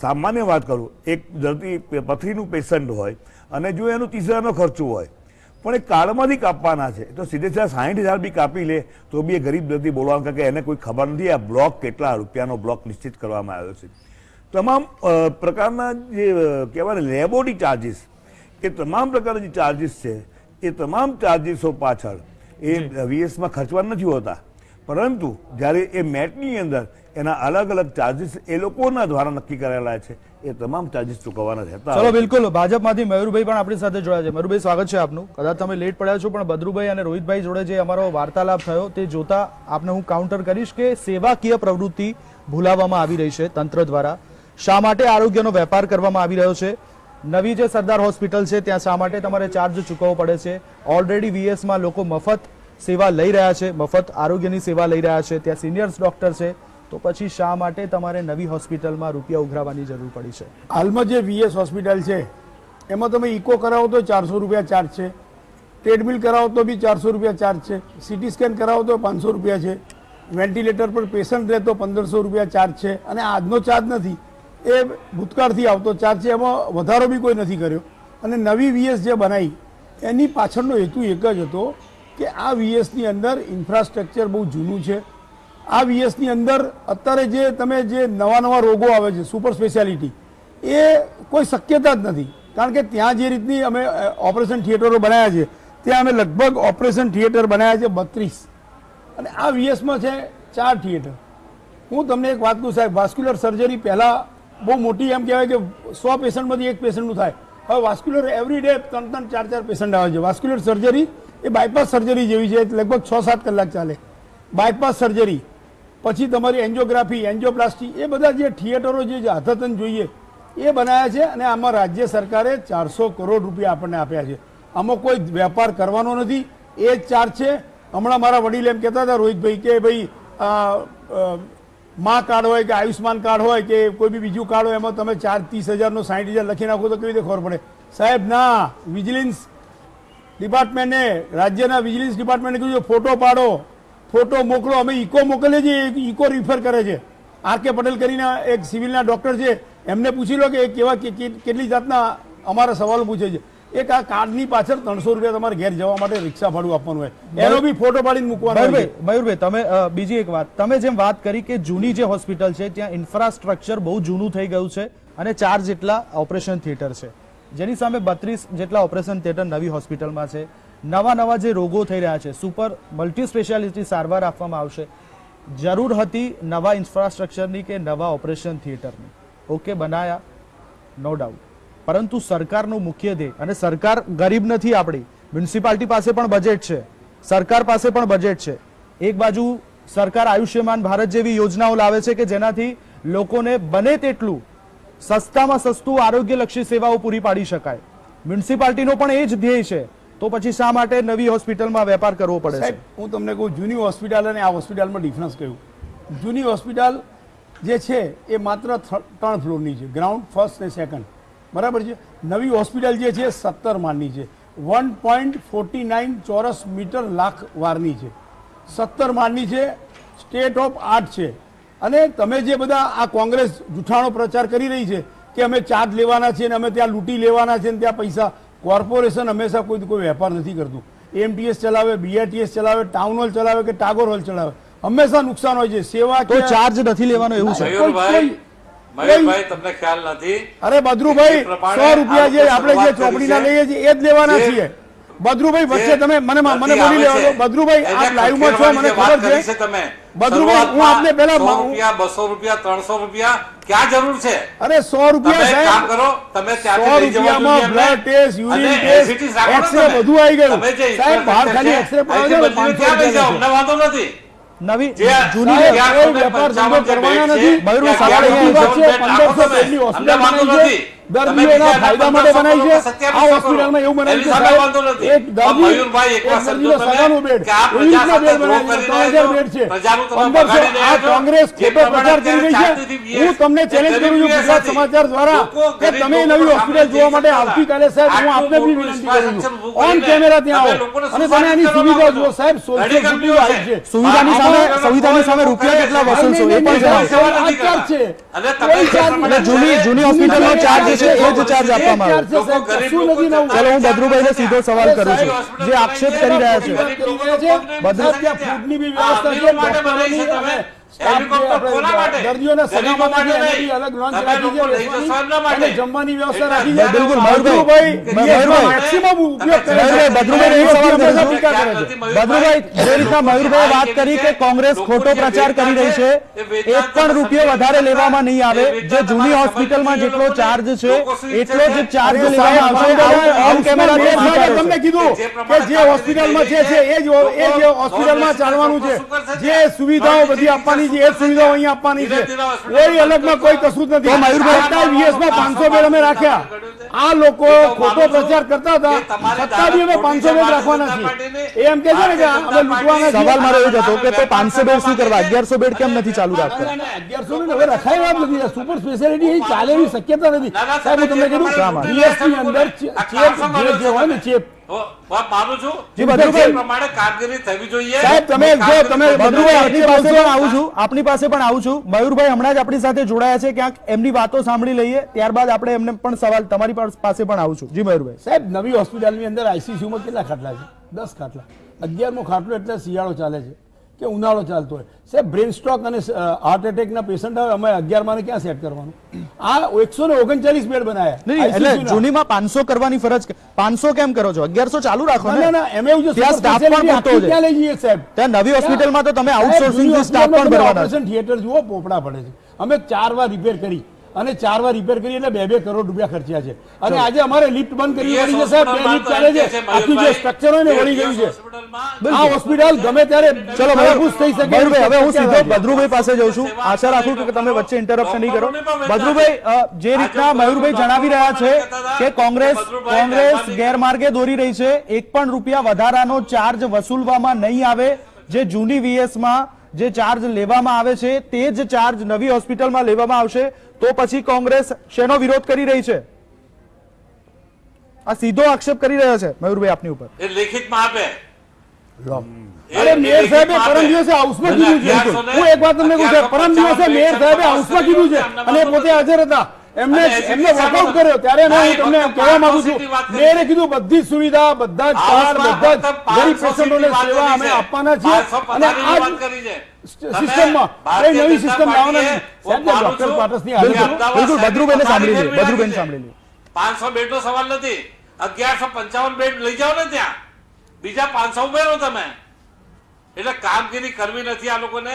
સામાન્ય વાત કરું, એક દર્દી પથરીનું પેશન્ટ હોય અને જો એનો 30,000નો ખર્ચો હોય પણ એ કાર્ડમાંથી કાપવાના છે તો સીધે 60,000 બી કાપી લે તો બી એ ગરીબ દર્દી બોલવાનું, કારણ કે એને કોઈ ખબર નથી આ બ્લોક કેટલા રૂપિયાનો બ્લોક નિશ્ચિત કરવામાં આવ્યો છે. તમામ પ્રકારના જે કહેવાય લેબોરેટરી ચાર્જિસ, એ તમામ પ્રકારના જે ચાર્જિસ છે એ તમામ ચાર્જિસો પાછળ એ વીએસમાં ખર્ચવા નથી હોતા, પરંતુ જ્યારે એ મેટની અંદર એના અલગ અલગ ચાર્જિસ એ લોકોના દ્વારા નક્કી કરેલા છે એ તમામ ચાર્જિસ ચૂકવવાના રહેતા. ચલો, બિલકુલ. ભાજપમાંથી મયુરભાઈ પણ આપણી સાથે જોડાયા છે. મયુરભાઈ, સ્વાગત છે આપનું. કદાચ તમે લેટ પડ્યા છો પણ બદરુભાઈ અને રોહિતભાઈ જોડે જે અમારો વાર્તાલાપ થયો તે જોતા આપને હું કાઉન્ટર કરીશ કે સેવાકીય પ્રવૃત્તિ ભૂલાવવામાં આવી રહી છે તંત્ર દ્વારા. શા માટે આરોગ્યનો વેપાર કરવામાં આવી રહ્યો છે? નવી જે સરદાર હોસ્પિટલ છે ત્યાં શા માટે તમારે ચાર્જ ચૂકવવો પડે છે? ઓલરેડી વીએસમાં લોકો મફત સેવા લઈ રહ્યા છે, મફત આરોગ્યની સેવા લઈ રહ્યા છે, ત્યાં સિનિયર્સ ડોક્ટર છે, તો પછી શા માટે તમારે નવી હોસ્પિટલમાં રૂપિયા ઉઘરાવવાની જરૂર પડી છે? હાલમાં જે વીએસ હોસ્પિટલ છે એમાં તમે ઇકો કરાવો તો 400 રૂપિયા ચાર્જ છે, ટ્રેડમિલ કરાવો તો બી 400 રૂપિયા ચાર્જ છે, સીટી સ્કેન કરાવો તો 500 રૂપિયા છે, વેન્ટિલેટર પર પેશન્ટ રહે તો 1500 રૂપિયા ચાર્જ છે. અને આજનો ચાર્જ નથી, એ ભૂતકાળથી આવતો ચાર્જ છે, એમાં વધારો બી કોઈ નથી કર્યો. અને નવી વીએસ જે બનાવી એની પાછળનો હેતુ એક જ હતો કે આ વીએસની અંદર ઇન્ફ્રાસ્ટ્રક્ચર બહુ જૂનું છે. આ વીએસની અંદર અત્યારે જે તમે જે નવા રોગો આવે છે સુપર સ્પેશિયાલિટી, એ કોઈ શક્યતા જ નથી. કારણ કે ત્યાં જે રીતની અમે ઓપરેશન થિયેટરો બનાવ્યા છે ત્યાં અમે લગભગ ઓપરેશન થિયેટર બનાવ્યા છે 32 અને આ વીએસમાં છે 4 થિયેટર. હું તમને એક વાત કહું સાહેબ, વાસ્ક્યુલર સર્જરી પહેલાં બહુ મોટી એમ કહેવાય કે 100 પેશન્ટમાંથી 1 પેશન્ટનું થાય. હવે વાસ્ક્યુલર એવરી ડે 3-3, 4-4 પેશન્ટ આવે છે. વાસ્ક્યુલર સર્જરી એ બાયપાસ સર્જરી જેવી છે, લગભગ 6-7 કલાક ચાલે. બાયપાસ સર્જરી પછી તમારી એન્જિયોગ્રાફી, એન્જિયોપ્લાસ્ટી, એ બધા જે થિયેટરો જે અદ્યતન જોઈએ એ બનાવ્યા છે. અને આમાં રાજ્ય સરકારે 400 કરોડ રૂપિયા આપણને આપ્યા છે. આમાં કોઈ વેપાર કરવાનો નથી, એ જ ચાર્જ છે. હમણાં મારા વડીલ એમ કહેતા હતા રોહિતભાઈ કે ભાઈ મા કાર્ડ હોય કે આયુષ્માન કાર્ડ હોય કે કોઈ બી બીજું કાર્ડ હોય એમાં તમે 30,000નો 60,000 લખી નાખો તો કેવી રીતે ખબર પડે? સાહેબ ના, વિજિલન્સ ડિપાર્ટમેન્ટે, રાજ્યના વિજિલન્સ ડિપાર્ટમેન્ટે કીધું ફોટો પાડો, ફોટો મોકલો. અમે ઇકો મોકલીએ છીએ, ઇકો રિફર કરે છે. RK પટેલ કરીને એક સિવિલના ડૉક્ટર છે, એમને પૂછી લો કે કેવા કેટલી જાતના અમારા સવાલો પૂછે છે. એક આ કાર્ડની પાછળ 300 રૂપિયા તમારે ઘેર જવા માટે રિક્ષા ભાડું આપવાનું હોય, એનો બી ફોટો પાડીને મૂકવાનો હોય. મયુરભાઈ, તમે બીજી એક વાત, તમે જેમ વાત કરી કે જૂની જે હોસ્પિટલ છે ત્યાં ઇન્ફ્રાસ્ટ્રક્ચર બહુ જૂનું થઈ ગયું છે અને 4 જેટલા ઓપરેશન થિયેટર છે, જેની સામે 32 જેટલા ઓપરેશન થિયેટર નવી હોસ્પિટલમાં છે. નવા જે રોગો થઈ રહ્યા છે, સુપર મલ્ટી સ્પેશિયાલિટી સારવાર આપવામાં આવશે. જરૂર હતી નવા ઇન્ફ્રાસ્ટ્રક્ચરની કે નવા ઓપરેશન થિયેટરની? ઓકે, બનાયા, નો ડાઉટ. પરંતુ સરકારનું મુખ્ય ધ્યેય, અને સરકાર ગરીબ નથી આપણી, મ્યુનિસિપાલિટી પાસે પણ બજેટ છે, સરકાર પાસે પણ બજેટ છે. એક બાજુ સરકાર આયુષ્યમાન ભારત જેવી યોજનાઓ લાવે છે કે જેનાથી લોકોને બને તેટલું સસ્તામાં સસ્તું આરોગ્યલક્ષી સેવાઓ પૂરી પાડી શકાય. મ્યુનિસિપાલિટીનો પણ એ જ ધ્યેય છે તો પછી શા માટે નવી હોસ્પિટલમાં વેપાર કરવો પડે છે? સાહેબ હું તમને કહું, જૂની હોસ્પિટલ અને આ હોસ્પિટલમાં ડિફરન્સ કહ્યું. જૂની હોસ્પિટલ જે છે એ માત્ર 3 ફ્લોરની છે, ગ્રાઉન્ડ, ફર્સ્ટ ને સેકન્ડ, બરાબર છે. નવી હોસ્પિટલ જે છે 17 માળની છે, 1.49 ચોરસ મીટર લાખ વારની છે, 17 માળની છે, સ્ટેટ ઓફ આર્ટ છે. અને તમે જે બધા આ કોંગ્રેસ જૂઠાણો પ્રચાર કરી રહી છે કે અમે ચાર્જ લેવાના છે ને અમે ત્યાં લૂંટી લેવાના છે ને ત્યાં પૈસા, કોર્પોરેશન હંમેશા કોઈ વેપાર નથી કરતું. એમટીએસ ચલાવે, બીઆરટીએસ ચલાવે, ટાઉન હોલ ચલાવે કે ટાગોર હોલ ચલાવે, હંમેશા નુકસાન હોય છે. સેવા તો ચાર્જ નથી લેવાનો એવું છે? મયુરભાઈ તમને ખ્યાલ નથી? અરે બદ્રુભાઈ, 100 રૂપિયા જે આપણે જે ચોપડીના લઈએ છીએ એ જ લેવાના છીએ. બદ્રુભાઈ વચ્ચે તમે મને બોલી લેવા દો. બદ્રુભાઈ આપ લાઈવમાં છો, મને ખબર છે. બદ્રુભાઈ હું આપને પહેલા 100 રૂપિયા, 200 રૂપિયા, 300 રૂપિયા ક્યાં જરૂર છે? અરે 100 રૂપિયા તમે કામ સાહેબ, કરો, તમે 100 રૂપિયામાં blood test, urine test, X-ray બધું આવી ગયું સાહેબ. બહાર ખાલી એક્સરે પાડો છો 500 રૂપિયા. અમને વાંધો નથી. નવી જે જૂની કોઈ વેપાર ધંધો કરવાના નથી. મયુરભાઈ, સવાલ એ વાત છે, 1500 બેડની હોસ્પિટલ બનાવી છે, દર્દીઓના ફાયદા માટે બનાવી છે. આ હોસ્પિટલમાં એવું બનાવ્યું છે સાહેબ, એક દર્દી, એક દર્દીનો સગાનો બેડ, એવી રીતના બેડ બનાવી છે. 3000 બેડ છે, 1500. આ કોંગ્રેસ ખોટો પ્રચાર કરી રહી છે. હું તમને ચેલેન્જ કરું છું ગુજરાત સમાચાર દ્વારા કે તમે નવી હોસ્પિટલ જોવા માટે આવતીકાલે સાહેબ હું આપને બી વિનંતી કરું છું, ઓન કેમેરા ત્યાં આવો અને તમે આની સુવિધા જુઓ સાહેબ. સોશિયલ સિક્યુરિટી આવી છે. સુવિધાની સામે રૂપિયા કેટલા વસૂલશો એ પણ જણાવો. આ ચાર્જ છે. કોઈ ચાર્જ એટલે જૂની હોસ્પિટલનો ચાર્જ છે એ જ ચાર્જ આપવામાં આવે. ચાર્જ છે સાહેબ, કશું નથી નવું. ચલો હું બદ્રુભાઈને સીધો સવાલ કરું છું, જે આક્ષેપ કરી રહ્યા છે. ફૂડની બી વ્યવસ્થા છે, ડોક્ટરોની અને દર્દીઓના સગા માટે અલગ લોન્ચ રાખી છે, અને જમવાની વ્યવસ્થા રાખી છે. બિલકુલ મયુરભાઈ, મેક્સિમમ ઉપયોગ કરે છે. બદ્રુભાઈ એક સવાલ કરું છું. બદ્રુભાઈ, જે રીતના મયુરભાઈ વાત કરી કે કોંગ્રેસ ખોટો પ્રચાર કરી રહી છે, એક પણ રૂપિયો વધારે લેવામાં નહીં આવે. જે જૂની હોસ્પિટલમાં જેટલો ચાર્જ છે એટલો જ ચાર્જ લેવામાં આવશે. ઓન કેમેરા તમને કીધું કે જે હોસ્પિટલમાં છે એ જ હોસ્પિટલમાં ચાલવાનું છે. જે સુવિધાઓ બધી આપવાની છે એ સુવિધાઓ અહીંયા આપવાની છે. કોઈ અલગમાં કોઈ કશું જ નથી. મયુરભાઈ વીએસમાં 500 બેડ અમે રાખ્યા. આ લોકો ખોટો પ્રચાર કરતા હતા, છતાં બી અમે 500 બેડ રાખવાના છીએ. એમ કે છે ને કે અમે લૂંટવાના છીએ. સવાલ મારો એ જ હતો કે તો 500 બેડ શું કરવા, 1100 બેડ કેમ નથી ચાલુ રાખતા? 1100 બેડ હવે રખાય જ નથી. સુપર સ્પેશિયાલિટી અહીં ચાલે એવી શક્યતા નથી સાહેબ. હું તમને કીધું વીએસની અંદર ચેપ જે હોય ને ચેપ, માનું છું જી બદ્રુભાઈ, પ્રમાણે કામગીરી થવી જોઈએ સાહેબ. તમે જો તમે બદ્રુભાઈ આપની પાસે પણ આવું છું, આપની પાસે પણ આવું છું. મયુરભાઈ હમણાં જ આપણી સાથે જોડાયા છે, ક્યાંક એમની વાતો સાંભળી લઈએ, ત્યારબાદ આપણે એમને પણ સવાલ તમારી પાસે પણ આવું છું. જી મયુરભાઈ. સાહેબ નવી હોસ્પિટલની અંદર આઈસીયુમાં કેટલા ખાટલા છે? 10 ખાટલા. 11મો ખાટલો એટલે શિયાળો ચાલે છે કે ઉનાળો ચાલતો હોય સાહેબ. બ્રેન સ્ટ્રોક અને હાર્ટ એટેકના પેશન્ટ આવે, અમે 11માં ક્યાં સેટ કરવાનું? આ 139 બેડ બનાવ્યા. એટલે જૂનીમાં 500 કરવાની ફરજ, 500 કેમ કરો છો? 1100 ચાલુ રાખો ને. ના એમ એવું ત્યાં સ્ટાફ પણ પૂરતો છે. ક્યાં લઈ જઈએ સાહેબ? ત્યાં નવી હોસ્પિટલમાં તો તમે આઉટસોર્સિંગ સ્ટાફ પણ ભરવાના છે. ઓપરેશન થિયેટર જુઓ, પોપડા પડે છે. અમે 4 વાર રિપેર કરી અને 4 વાર રિપેર કરી એટલે 2-2 કરોડ રૂપિયા ખર્ચ્યા છે. અને આજે અમારે લિફ્ટ બંધ કરવી પડી છે સાહેબ. 2 લિફ્ટ ચાલે છે, આખી જે સ્ટ્રક્ચર હોય ને વળી ગયું છે. આ હોસ્પિટલ ગમે ત્યારે ચલો ખુશ થઈ શકે. મયુરભાઈ, હવે હું સીધો બદ્રુભાઈ પાસે જઉં છું. આશા રાખું કે તમે વચ્ચે ઇન્ટરપ્શન નહીં કરો. બદ્રુભાઈ, જે રીતના મયુરભાઈ જણાવી રહ્યા છે કે કોંગ્રેસ ગેરમાર્ગે દોરી રહી છે, એક પણ રૂપિયા વધારાનો ચાર્જ વસૂલવામાં નહીં આવે. જે જૂની વીએસમાં જે ચાર્જ લેવામાં આવે છે તે જ ચાર્જ નવી હોસ્પિટલમાં લેવામાં આવશે. તો પછી કોંગ્રેસ શેનો વિરોધ કરી રહી છે? આ સીધો આક્ષેપ કરી રહ્યા છે મયુરભાઈ આપની ઉપર. એ લેખિતમાં આપે. અરે મેયર સાહેબે પરમ દિવસે હાઉસમાં કીધું છે. હું એક વાત તમને કહું છું, પરમ દિવસે મેયર સાહેબે હાઉસમાં કીધું છે અને પોતે હાજર હતા. એમને વોકઆઉટ કર્યો ત્યારે હું તમને કહેવા માંગુ છું, મેયરે કીધું બધી સુવિધા, બધા જ કાર્ડ, બધા જ ગરીબ પેશન્ટોને સેવા અમે આપવાના છીએ. અને આ સિસ્ટમમાં કઈ નવી સિસ્ટમ લાવવાના નથી. સાહેબ ડોક્ટર પાટસની બિલકુલ બદ્રુભાઈને સાંભળી લે. બદ્રુભાઈને સાંભળી લે. 500 બેડ નો સવાલ નથી. 1155 બેડ લઈ જાઓ ને ત્યાં, બીજા 500 ઉમેરો તમે. એટલે કામગીરી કરવી નથી આ લોકોને.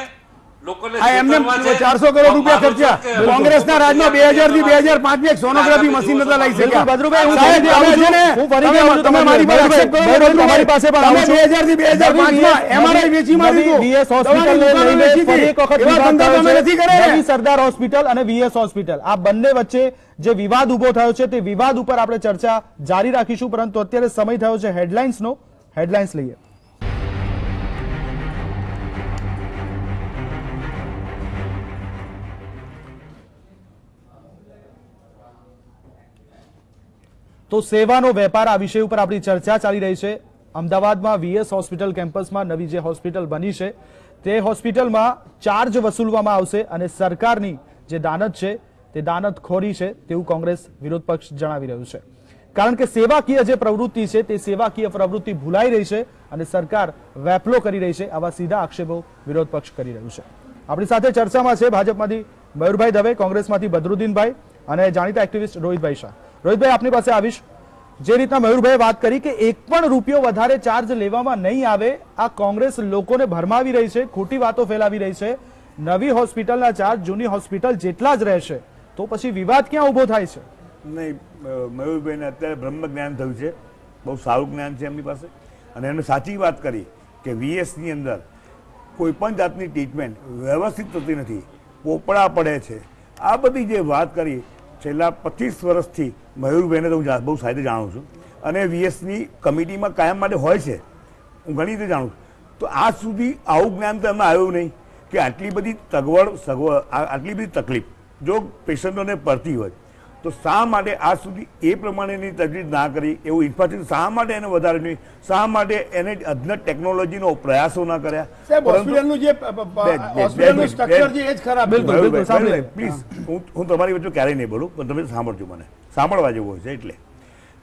લોકોને આ એમને છેતરવા છે. 400 કરોડ રૂપિયા માનું છું ખર્ચ્યા કે કોંગ્રેસના રાજમાં 2000 થી 2005 ની એક સોનોગ્રાફી મશીન નતા લઈ શક્યા. ભદ્રુભાઈ, હું સાહેબ, ફરીથી આવું તમે છે ને, છું. હું ફરીથી આવું છું. તમે મારી પાસે accept કરો છો, ભદ્રુભાઈ, તમારી પાસે પણ આવું છું. 2000 થી 2005 માં MRI વેચી મારી નવી VS હોસ્પિટલ લઈને ફરી એક વખત એવા વિવાદ ધંધા થયો તમે છે. નથી કર્યા. નવી સરદાર હોસ્પિટલ અને VS હોસ્પિટલ, આ બંને વચ્ચે જે વિવાદ ઉભો થયો છે તે વિવાદ ઉપર આપણે ચર્ચા જારી રાખીશું, પરંતુ અત્યારે સમય થયો છે હેડલાઇન્સનો. હેડલાઇન્સ લઈએ. તો સેવાનો વેપાર, આ વિષય ઉપર આપણી ચર્ચા ચાલી રહી છે. અમદાવાદમાં VS હોસ્પિટલ કેમ્પસમાં નવી જે હોસ્પિટલ બની છે તે હોસ્પિટલમાં ચાર્જ વસૂલવામાં આવશે અને સરકારની જે દાનત છે તે દાનતખોરી છે તેવું કોંગ્રેસ વિરોધ પક્ષ જણાવી રહ્યું છે. કારણ કે સેવાકીય જે પ્રવૃત્તિ છે તે સેવાકીય પ્રવૃત્તિ ભૂલાઈ રહી છે અને સરકાર વેપલો કરી રહી છે, આવા સીધા આક્ષેપો વિરોધ પક્ષ કરી રહ્યું છે. આપણી સાથે ચર્ચામાં છે ભાજપમાંથી મયુરભાઈ દવે, કોંગ્રેસમાંથી બદરુદ્દીનભાઈ અને જાણીતા એક્ટિવિસ્ટ રોહિતભાઈ શાહ. રોહિતભાઈ, આપની પાસે આવીશ. જે રીતના મયુરભાઈએ વાત કરી કે એક પણ રૂપિયો વધારે ચાર્જ લેવામાં નહીં આવે, આ કોંગ્રેસ લોકોને ભરમાવી રહી છે, ખોટી વાતો ફેલાવી રહી છે. નવી હોસ્પિટલના ચાર્જ જૂની હોસ્પિટલ જેટલા જ રહેશે, તો પછી વિવાદ ક્યાં ઉભો થાય છે? નહીં, મયુરભાઈને અત્યારે બ્રહ્મ જ્ઞાન થયું છે, બહુ સારું જ્ઞાન છે એમની પાસે, અને એમને સાચી વાત કરી કે VSની અંદર કોઈ પણ જાતની ટ્રીટમેન્ટ વ્યવસ્થિત થતી નથી, પોપડા પડે છે. આ બધી જે વાત કરી છેલ્લા 25 વર્ષથી મયુરભાઈને તો હું બહુ સારી રીતે જાણું છું, અને VSની કમિટીમાં કાયમ માટે હોય છે, હું ઘણી રીતે જાણું છું. તો આજ સુધી આવું જ્ઞાન તો એમને આવ્યું નહીં કે આટલી બધી આટલી બધી તકલીફ જો પેશન્ટોને પડતી હોય તો શા માટે આજ સુધી એ પ્રમાણેની તકલીફ ના કરી, એવું ઇન્ફ્રાસ્ટ્રક્ચર શા માટે એને વધારે નહીં, શા માટે એને અદ્યતન ટેકનોલોજીનો પ્રયાસો ના કર્યા? સાહેબ, હોસ્પિટલનું જે હોસ્પિટલનું સ્ટ્રક્ચર છે એ જ ખરાબ છે. પ્લીઝ, હું તમારી વચ્ચે ક્યારેય નહીં બોલું, પણ તમે સાંભળજો, મને સાંભળવા જેવું છે. એટલે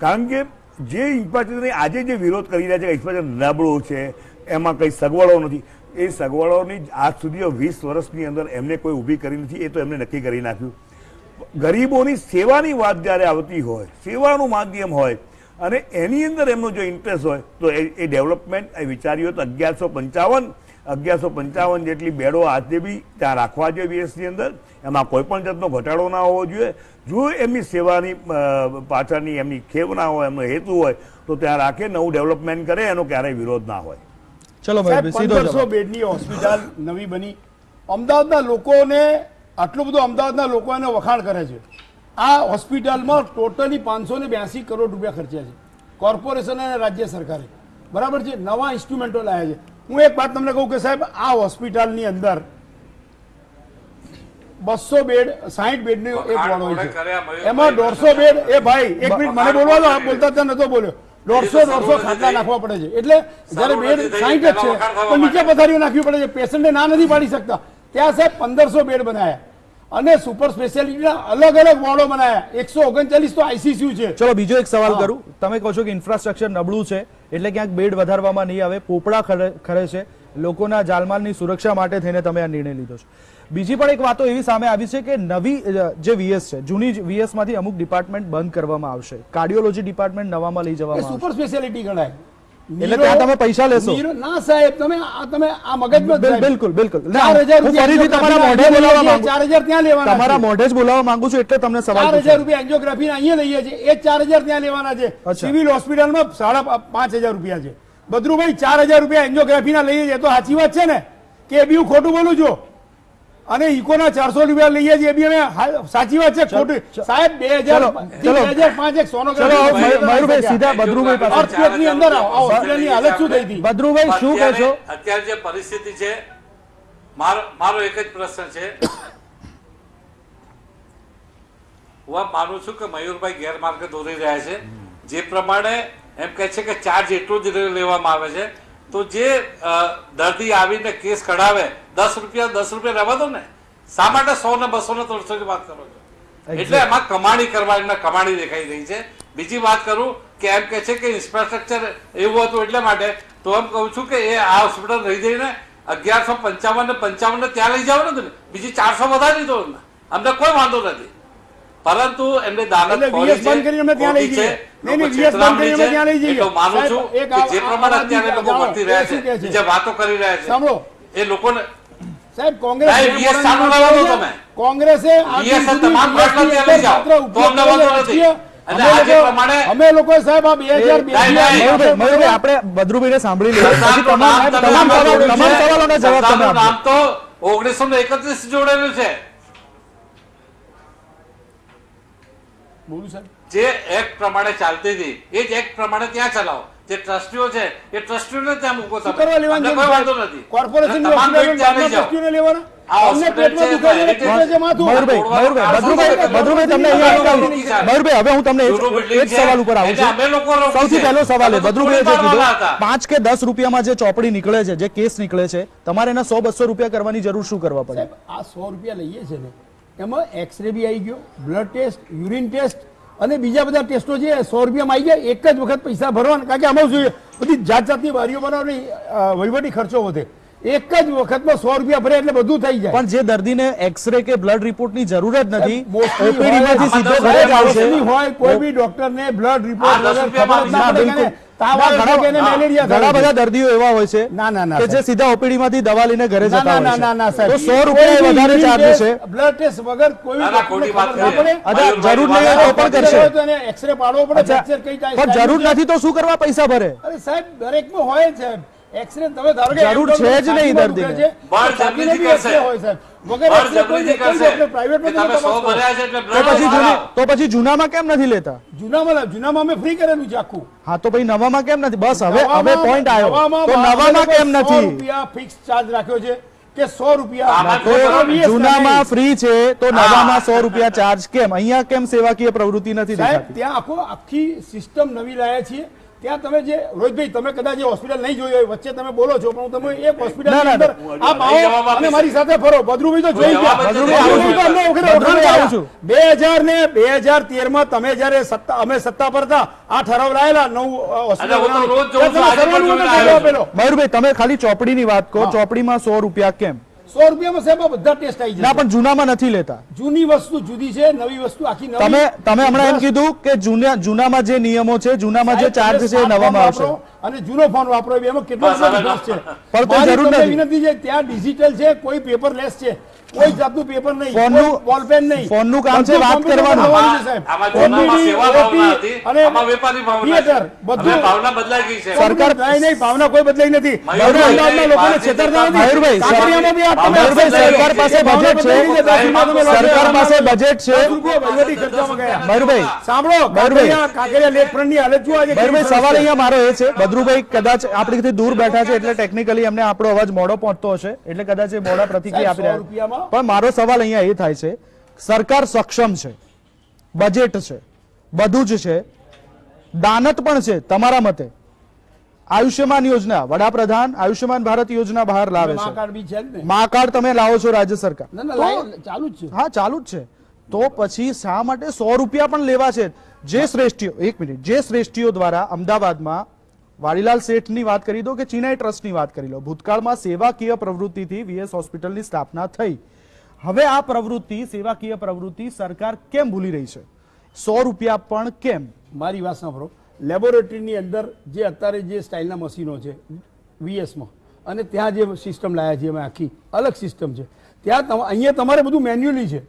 કારણ કે જે ઇન્ફ્રાસ્ટ્રક્ચર આજે જે વિરોધ કરી રહ્યા છે, ઇન્ફ્રાસ્ટ્રક્ચર નબળું છે, એમાં કઈ સગવડો નથી, એ સગવડોની આજ સુધી 20 વર્ષની અંદર એમને કોઈ ઊભી કરી નથી. એ તો એમને નક્કી કરી નાખ્યું. ગરીબોની સેવાની વાત જ્યારે આવતી હોય, સેવાનું માધ્યમ હોય અને એની અંદર એમનો જો ઇન્ટરેસ્ટ હોય તો એ ડેવલપમેન્ટ એ વિચાર્યું તો 1155 જેટલી બેડો આજે બી ત્યાં રાખવા જોઈએ VSની અંદર. એમાં કોઈ પણ જાતનો ઘટાડો ના હોવો જોઈએ. જો એમની સેવાની પાછળની એમની ખેવ ના હોય, એમનો હેતુ હોય તો ત્યાં રાખે, નવું ડેવલપમેન્ટ કરે, એનો ક્યારેય વિરોધ ના હોય. ચલો, 1500 બેડની હોસ્પિટલ નવી બની. અમદાવાદના લોકોને આટલું બધું અમદાવાદના લોકો એને વખાણ કરે છે. આ હોસ્પિટલમાં ટોટલી 582 કરોડ રૂપિયા ખર્ચ્યા છે કોર્પોરેશન અને રાજ્ય સરકારે, બરાબર છે. નવા ઇન્સ્ટ્રુમેન્ટો લાવ્યા છે. હું એક વાત તમને કહું કે સાહેબ, આ હોસ્પિટલની અંદર 200 બેડ 60 બેડની એક વોર્ડ હોય છે, એમાં 150 બેડ, એ ભાઈ એક મિનિટ મને બોલવા દો, આપ બોલતા ત્યાં નતો બોલ્યો. 150 ખાટલા નાખવા પડે છે, એટલે જયારે બેડ 60 જ છે તો નીચે પથારીઓ નાખવી પડે છે. પેશન્ટને ના નથી પાડી શકતા. ત્યાં સાહેબ 1500 બેડ બનાવ્યા અને સુપર સ્પેશિયાલિટીના અલગ અલગ વોર્ડો બનાવ્યા. 139 તો ICU છે. ચલો, બીજો એક સવાલ કરું. તમે કહો છો કે ઇન્ફ્રાસ્ટ્રક્ચર નબળું છે એટલે ક્યાંક બેડ વધારવામાં નહીં આવે, પોપડા ખરે છે, લોકોના જાનમાલની સુરક્ષા માટે થઈને તમે આ નિર્ણય લીધો છે. બીજી પણ એક વાતો એવી સામે આવી છે કે નવી જે VS છે, જૂની VS માંથી અમુક ડિપાર્ટમેન્ટ બંધ કરવામાં આવશે, કાર્ડિયોલોજી ડિપાર્ટમેન્ટ નવામાં લઈ જવામાં આવશે. સુપર સ્પેશિયાલિટી ગણાય એટલે ત્યાં તમે પૈસા લેશો? ના સાહેબ, તમે આ મગજમાં બિલકુલ બિલકુલ. 4000 ફરીથી તમારા મોઢે બોલાવવા માંગુ, 4000 ત્યાં લેવાના, તમારા મોઢે જ બોલાવવા માંગુ છું એટલે તમને સવાલ 4000 રૂપિયા એન્જિયોગ્રાફી અહીંયા લઈએ છીએ, એ 4000 ત્યાં લેવાના છે. સિવિલ હોસ્પિટલમાં 5500 રૂપિયા છે. બદરુભાઈ, 4000 રૂપિયા એન્જિયોગ્રાફી ના લઈએ છીએ, તો સાચી વાત છે ને કે એ બી હું ખોટું બોલું છું? અને ઇકોના 400 રૂપિયા લઈએ છીએ, એ બી અમે સાચી વાત છે ખોટું? સાહેબ, 2005 એક સોનોગ્રાફી. મયુરભાઈ, સીધા બદરુભાઈ પાસે. અર્થક્વેકની અંદર આ હોસ્પિટલની હાલત શું થઈ હતી? બદરુભાઈ, શું કહેશો? અત્યારે જે પરિસ્થિતિ છે, મારો એક જ પ્રશ્ન છે. હું માનું છું કે મયુરભાઈ ગેરમાર્ગે દોરી રહ્યા છે. જે પ્રમાણે એમ કહે છે કે ચાર્જ એટલો જ લેવામાં આવે છે, તો જે દર્દી આવીને કેસ કઢાવે 10 રૂપિયા રહેવા દો ને, શા માટે 100 ને 200 ને 300 ની વાત કરો છો? એટલે એમાં કમાણી કરવા, એમને કમાણી દેખાઈ રહી છે. બીજી વાત કરું કે એમ કે છે કે ઇન્ફ્રાસ્ટ્રક્ચર એવું હતું એટલે માટે, તો એમ કહું છું કે એ આ હોસ્પિટલ રહી જઈને 1155 ને 55 ત્યાં લઈ જાવ ને, બીજી 400 વધારી દો, અમને કોઈ વાંધો નથી. પરંતુ એમને દાનત ખોરી છે, ખોટી છે, લોકો છેતરામણી છે. એટલે માનું છું કે જે પ્રમાણે અત્યારે લોકો વર્તી રહ્યા છે, જે વાતો કરી રહ્યા છે, એ લોકોને સાહેબ કોંગ્રેસ સાહેબ, VS સારું લાવો છો તમે. કોંગ્રેસે VS તમામ પ્રશ્નો ત્યાં લઈ જાઓ. તો અમને વાંધો નથી. અને આજે પ્રમાણે અમે લોકો સાહેબ આ 2002 મયુરભાઈ, આપણે બદ્રુભાઈને સાંભળી લઈએ, પછી તમામ સવાલોના જવાબ તમે સરદારનું આપજો. નામ તો 1931 જોડેલું છે. બોલું સાહેબ જે એક્ટ પ્રમાણે ચાલતી હતી એ જ એક્ટ પ્રમાણે ત્યાં ચલાવો. જે ટ્રસ્ટીઓ છે એ ટ્રસ્ટીઓને ત્યાં મૂકો તમે. કરવા લેવાનું અમને કોઈ વાંધો નથી. કોર્પોરેશન તમામ બેટ ત્યાં લઈ જાઓ. લેવાના આ અમને હોસ્પિટલ પેટમાં છે, દુખાય છે, એટલે પેટમાં છે માથું. બદ્રુભાઈ, તમને અહીંયા મયુરભાઈ, હવે હું તમને એક સવાલ ઉપર આવું એટલે અમે લોકો છું. રોકી સૌથી છે. પહેલો સવાલ અમે તો બદ્રુભાઈએ જે થોડી કીધું, મારવાના હતા. 5 કે 10 રૂપિયામાં જે ચોપડી નીકળે છે, જે કેસ નીકળે છે, તમારે એના 100-200 રૂપિયા કરવાની જરૂર શું કરવા પડે? સાહેબ આ 100 રૂપિયા લઈએ છે ને એમાં એક્સરે બી આવી ગયો, બ્લડ ટેસ્ટ, યુરિન ટેસ્ટ અને બીજા બધા ટેસ્ટો છે 100 રૂપિયામાં આવી જાય. એક જ વખત પૈસા ભરવાના, કારણ કે આમાં જોઈએ બધી જાત જાતની બારીઓ બનાવવાની વહીવટી ખર્ચો વધે. એક જ વખતમાં 100 રૂપિયા ભરે એટલે બધું થઈ જાય. પણ જે દર્દીને એક્સરે કે બ્લડ રિપોર્ટની જરૂર જ નથી, મોસ્ટલી OPD માંથી સીધો ઘરે જ આવશે. મોસ્ટલી હોય કોઈ બી ડોક્ટરને બ્લડ રિપોર્ટ આ 10 વગર ખબર જ ના પડે કે એને તાવ આવે છે કે એને મેલેરિયા ઘણા થાય છે. બધા દર્દીઓ એવા હોય છે ના, ના, ના, કે જે સાહેબ. સીધા OPD માંથી દવા લઈને ઘરે ના, જતા ના, ના, હોય ના, છે. સાહેબ. તો 100 રૂપિયા એ વધારે ચાર્જ છે. બ્લડ ટેસ્ટ વગર કોઈ ના, ના, ખોટી વાત ખબર ના પડે. અચ્છા, જરૂર નહીં હોય તો પણ કરશે. હોય તો એને એક્સરે પાડવો પડે, અચ્છા, ફ્રેક્ચર કઈ થાય પણ જરૂર નથી તો શું કરવા પૈસા ભરે? અરે સાહેબ દરેકમાં હોય જ સાહેબ એક્સરે. તમે ધારો કે જરૂર છે જ નહીં દર્દીને. બળ છાતીનો બી જબરદસ્તી એક્સરે હોય સાહેબ. વગર બળ એક્સરે કોઈ જબરદસ્તી કોઈ કરશે. ડોક્ટર પ્રાઇવેટમાં કે તમે 100 ભર્યા છે એટલે બ્લડ તો પછી જૂનામાં કેમ નથી લેતા? જૂનામાં અમે ફ્રી કરેલું છે આખું. હા, તો ભાઈ નવામાં કેમ નથી? બસ હવે નવામાં- પોઈન્ટ આવ્યો. નવામાં તો નવામાં કેમ 100 નથી? રૂપિયા ફિક્સ ચાર્જ રાખ્યો છે કે 100 રૂપિયા આમાં તો જૂનામાં ફ્રી છે તો નવામાં 100 રૂપિયા ચાર્જ કેમ? અહીંયા કેમ સેવાકીય પ્રવૃત્તિ નથી સાહેબ દેખાતી? ત્યાં આખી સિસ્ટમ નવી લાયા છીએ. ત્યાં તમે જે રોહિતભાઈ તમે કદાચ એ હોસ્પિટલ નહીં જોઈ હોય, વચ્ચે તમે બોલો છો, પણ હું તમે એક હોસ્પિટલ ના, ના, અંદર આ જવાબ આવો આપીશ. અને મારી સાથે ફરો. બદ્રુભાઈ તો જોઈ ગયા. જવાબ જ નથી. બદ્રુભાઈ તો અમને વખતે બદ્રુભાઈ ઓળખાણ આવું છું. 2000 ને 2013 માં તમે જ્યારે અમે સત્તા પર હતા, આ ઠરાવ લાયેલા નવું હોસ્પિટલ અરે હું તો રોજ જોઉં છું, ત્યાં આજે તમે પણ સર્વેનું જોઈને નહોતો આવ્યો આપેલો. મયુરભાઈ, તમે ખાલી ચોપડીની વાત કહો. ચોપડીમાં 100 રૂપિયા કેમ? 100 રૂપિયામાં સાહેબ આ બધા ટેસ્ટ આવી ના, જશે. પણ જૂનામાં નથી લેતા. જૂની વસ્તુ જુદી છે, નવી વસ્તુ આખી નવી. તમે હમણાં એમ કીધું કે જૂનામાં જે નિયમો છે, જૂનામાં જે ચાર્જ છે એ નવામાં આવશે. અને જૂનો ફોન વાપરો એમાં કેટલો બસ, બધો હવે difference છે. પણ તો મારી જરૂર તમને નથી. વિનંતી છે, ત્યાં ડિજિટલ છે, કોઈ પેપરલેસ છે, કોઈ જાતનું પેપર નહીં, ફોનનું- કોઈ બોલપેન નહીં. ફોનનું કામ છે બધું વાત કોમ્પ્યુટર કરવાનું. થવાનું છે, સાહેબ. આમાં જૂનામાં OPD, સેવા ભાવના OP હતી, અને આમાં વેપારી ભાવના છે. theater, બધું. હવે ભાવના બદલાઈ ગઈ છે. સરકાર- નહીં, ભાવના કોઈ બદલાઈ નથી. મયુરભાઈ, અમદાવાદના લોકોને ભારતીય છેતરતા નથી. મયુરભાઈ, કાંકરિયામાં બી આ તમે મયુરભાઈ, સરકાર પાસે ભાવના બજેટ છે. બદલાઈ છે, 10 રૂપિયા તમે લો છો. સરકાર પાસે બજેટ છે. 10 રૂપિયા વહીવટી ખર્ચામાં ગયા. મયુરભાઈ, સાંભળો, કાંકરિયા લેકફ્રન્ટની હાલત શું આજે મયુરભાઈ, સવાલ અહીંયા મારો એ છે, બદ્રુભાઈ કદાચ આપણીથી દૂર બેઠા છે એટલે ટેકનિકલી એમને આપણો અવાજ મોડો પહોંચતો હશે, એટલે કદાચ એ મોડા પ્રતિક્રિયા આપી સાહેબ, 100 રહ્યા. રૂપિયામાં? પણ મારો સવાલ અહીંયા એ થાય છે, સરકાર સક્ષમ છે, બજેટ છે, બધું જ છે, દાનત પણ છે. તમારા મતે આયુષ્યમાન યોજના, વડાપ્રધાન આયુષ્યમાન ભારત યોજના બહાર લાવે મા છે. કાર્ડ બી છે જ ને. મા કાર્ડ તમે લાવો છો રાજ્ય સરકાર. ના, ના, ચાલુ જ છે. હા, ચાલુ જ છે. તો પછી શા માટે 100 રૂપિયા પણ લેવા છે? જે શ્રેષ્ઠીઓ, એક મિનિટ, જે શ્રેષ્ઠીઓ દ્વારા અમદાવાદમાં વાડીલાલ શેઠની વાત કરી દો કે ચિનાઈ ટ્રસ્ટની વાત કરી લો, ભૂતકાળમાં સેવાકીય પ્રવૃત્તિથી વીએસ હોસ્પિટલની સ્થાપના થઈ. હવે આ પ્રવૃત્તિ, સેવાકીય પ્રવૃત્તિ સરકાર કેમ ભૂલી રહી છે? 100 રૂપિયા પણ કેમ? મારી વાત સાંભળો. લેબોરેટરીની અંદર જે અત્યારે જે સ્ટાઇલના મશીનો છે વીએસમાં, અને ત્યાં જે સિસ્ટમ લાયા છે એમાં આખી અલગ સિસ્ટમ છે. ત્યાં અહીંયા તમારે બધું મેન્યુઅલી છે.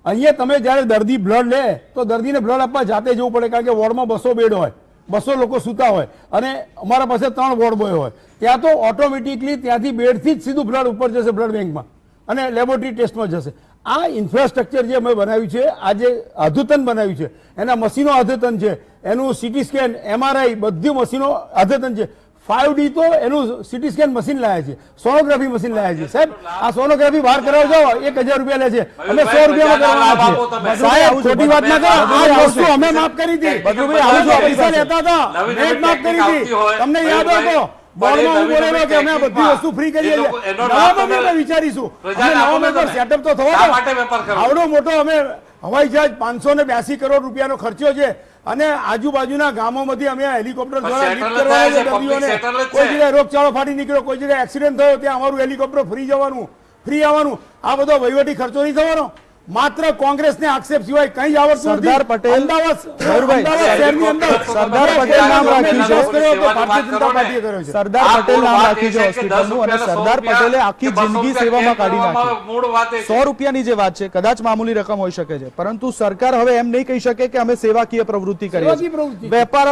અહીંયા તમે જ્યારે દર્દી બ્લડ લે તો દર્દીને બ્લડ આપવા જાતે જવું પડે, કારણ કે વોર્ડમાં 200 બેડ હોય, 200 લોકો સૂતા હોય, અને અમારા પાસે 3 વોર્ડ બોય હોય. ત્યાં તો ઓટોમેટિકલી ત્યાંથી બેડથી જ સીધું બ્લડ ઉપર જશે બ્લડ બેંકમાં અને લેબોરેટરી ટેસ્ટમાં જશે. આ ઇન્ફ્રાસ્ટ્રક્ચર જે અમે બનાવ્યું છે, આ જે અદ્યતન બનાવ્યું છે, એના મશીનો અદ્યતન છે, એનું સિટી સ્કેન, MRI બધી મશીનો અદ્યતન છે. 5D તો એનું સિટી સ્કેન મશીન લાયા છે, સોનોગ્રાફી મશીન લાયા છે. સાહેબ આ સોનોગ્રાફી બહાર કરાવવા જાઓ 1000 રૂપિયા લે છે, અમે 100 રૂપિયામાં કરવાના છે. સાહેબ ખોટી વાત ના કરો. આ વસ્તુ અમે માફ કરી હતી. પૈસા લેતા હતા, મેં માફ કરી હતી. તમને યાદ હોય તો બોર્ડમાં હું બોલેલો કે અમે આ બધી વસ્તુ ફ્રી કરીએ છીએ. નવામાં અમે વિચારીશું, અમે નવામાં સેટઅપ તો થવા દો. આવડો મોટો અમે હવાઈ જહાજ 582 કરોડ રૂપિયાનો ખર્ચો છે, અને આજુબાજુના ગામોમાંથી અમે હેલિકોપ્ટર દ્વારા લિફ્ટ કરવાના છે દર્દીઓને. કોઈ જગ્યાએ રોગચાળો ફાટી નીકળ્યો, કોઈ જગ્યાએ એક્સિડન્ટ થયો, ત્યાં અમારું હેલિકોપ્ટર ફ્રી જવાનું, ફ્રી આવવાનું. આ બધો વહીવટી ખર્ચો નહીં થવાનો. માત્ર કોંગ્રેસને આક્ષેપ સિવાય કંઈ જ આવડતું નથી. સરદાર પટેલ, અમદાવાદ મયુરભાઈ, શહેરની અંદર સરદાર પટેલ નામ રાખ્યું છે. ભારતીય જનતા પાર્ટીએ કર્યો છે. સરદાર પટેલ નામ રાખ્યું છે હોસ્પિટલનું, અને સરદાર પટેલે આખી જિંદગી સેવામાં કાઢી નાખી. મૂળ વાત એ છે. 100 રૂપિયાની જે વાત છે કદાચ મામૂલી રકમ હોઈ શકે છે, પરંતુ સરકાર હવે એમ નહીં કહી શકે કે અમે સેવાકીય પ્રવૃત્તિ કરીએ સેવાકીય છીએ. પ્રવૃત્તિ. વેપાર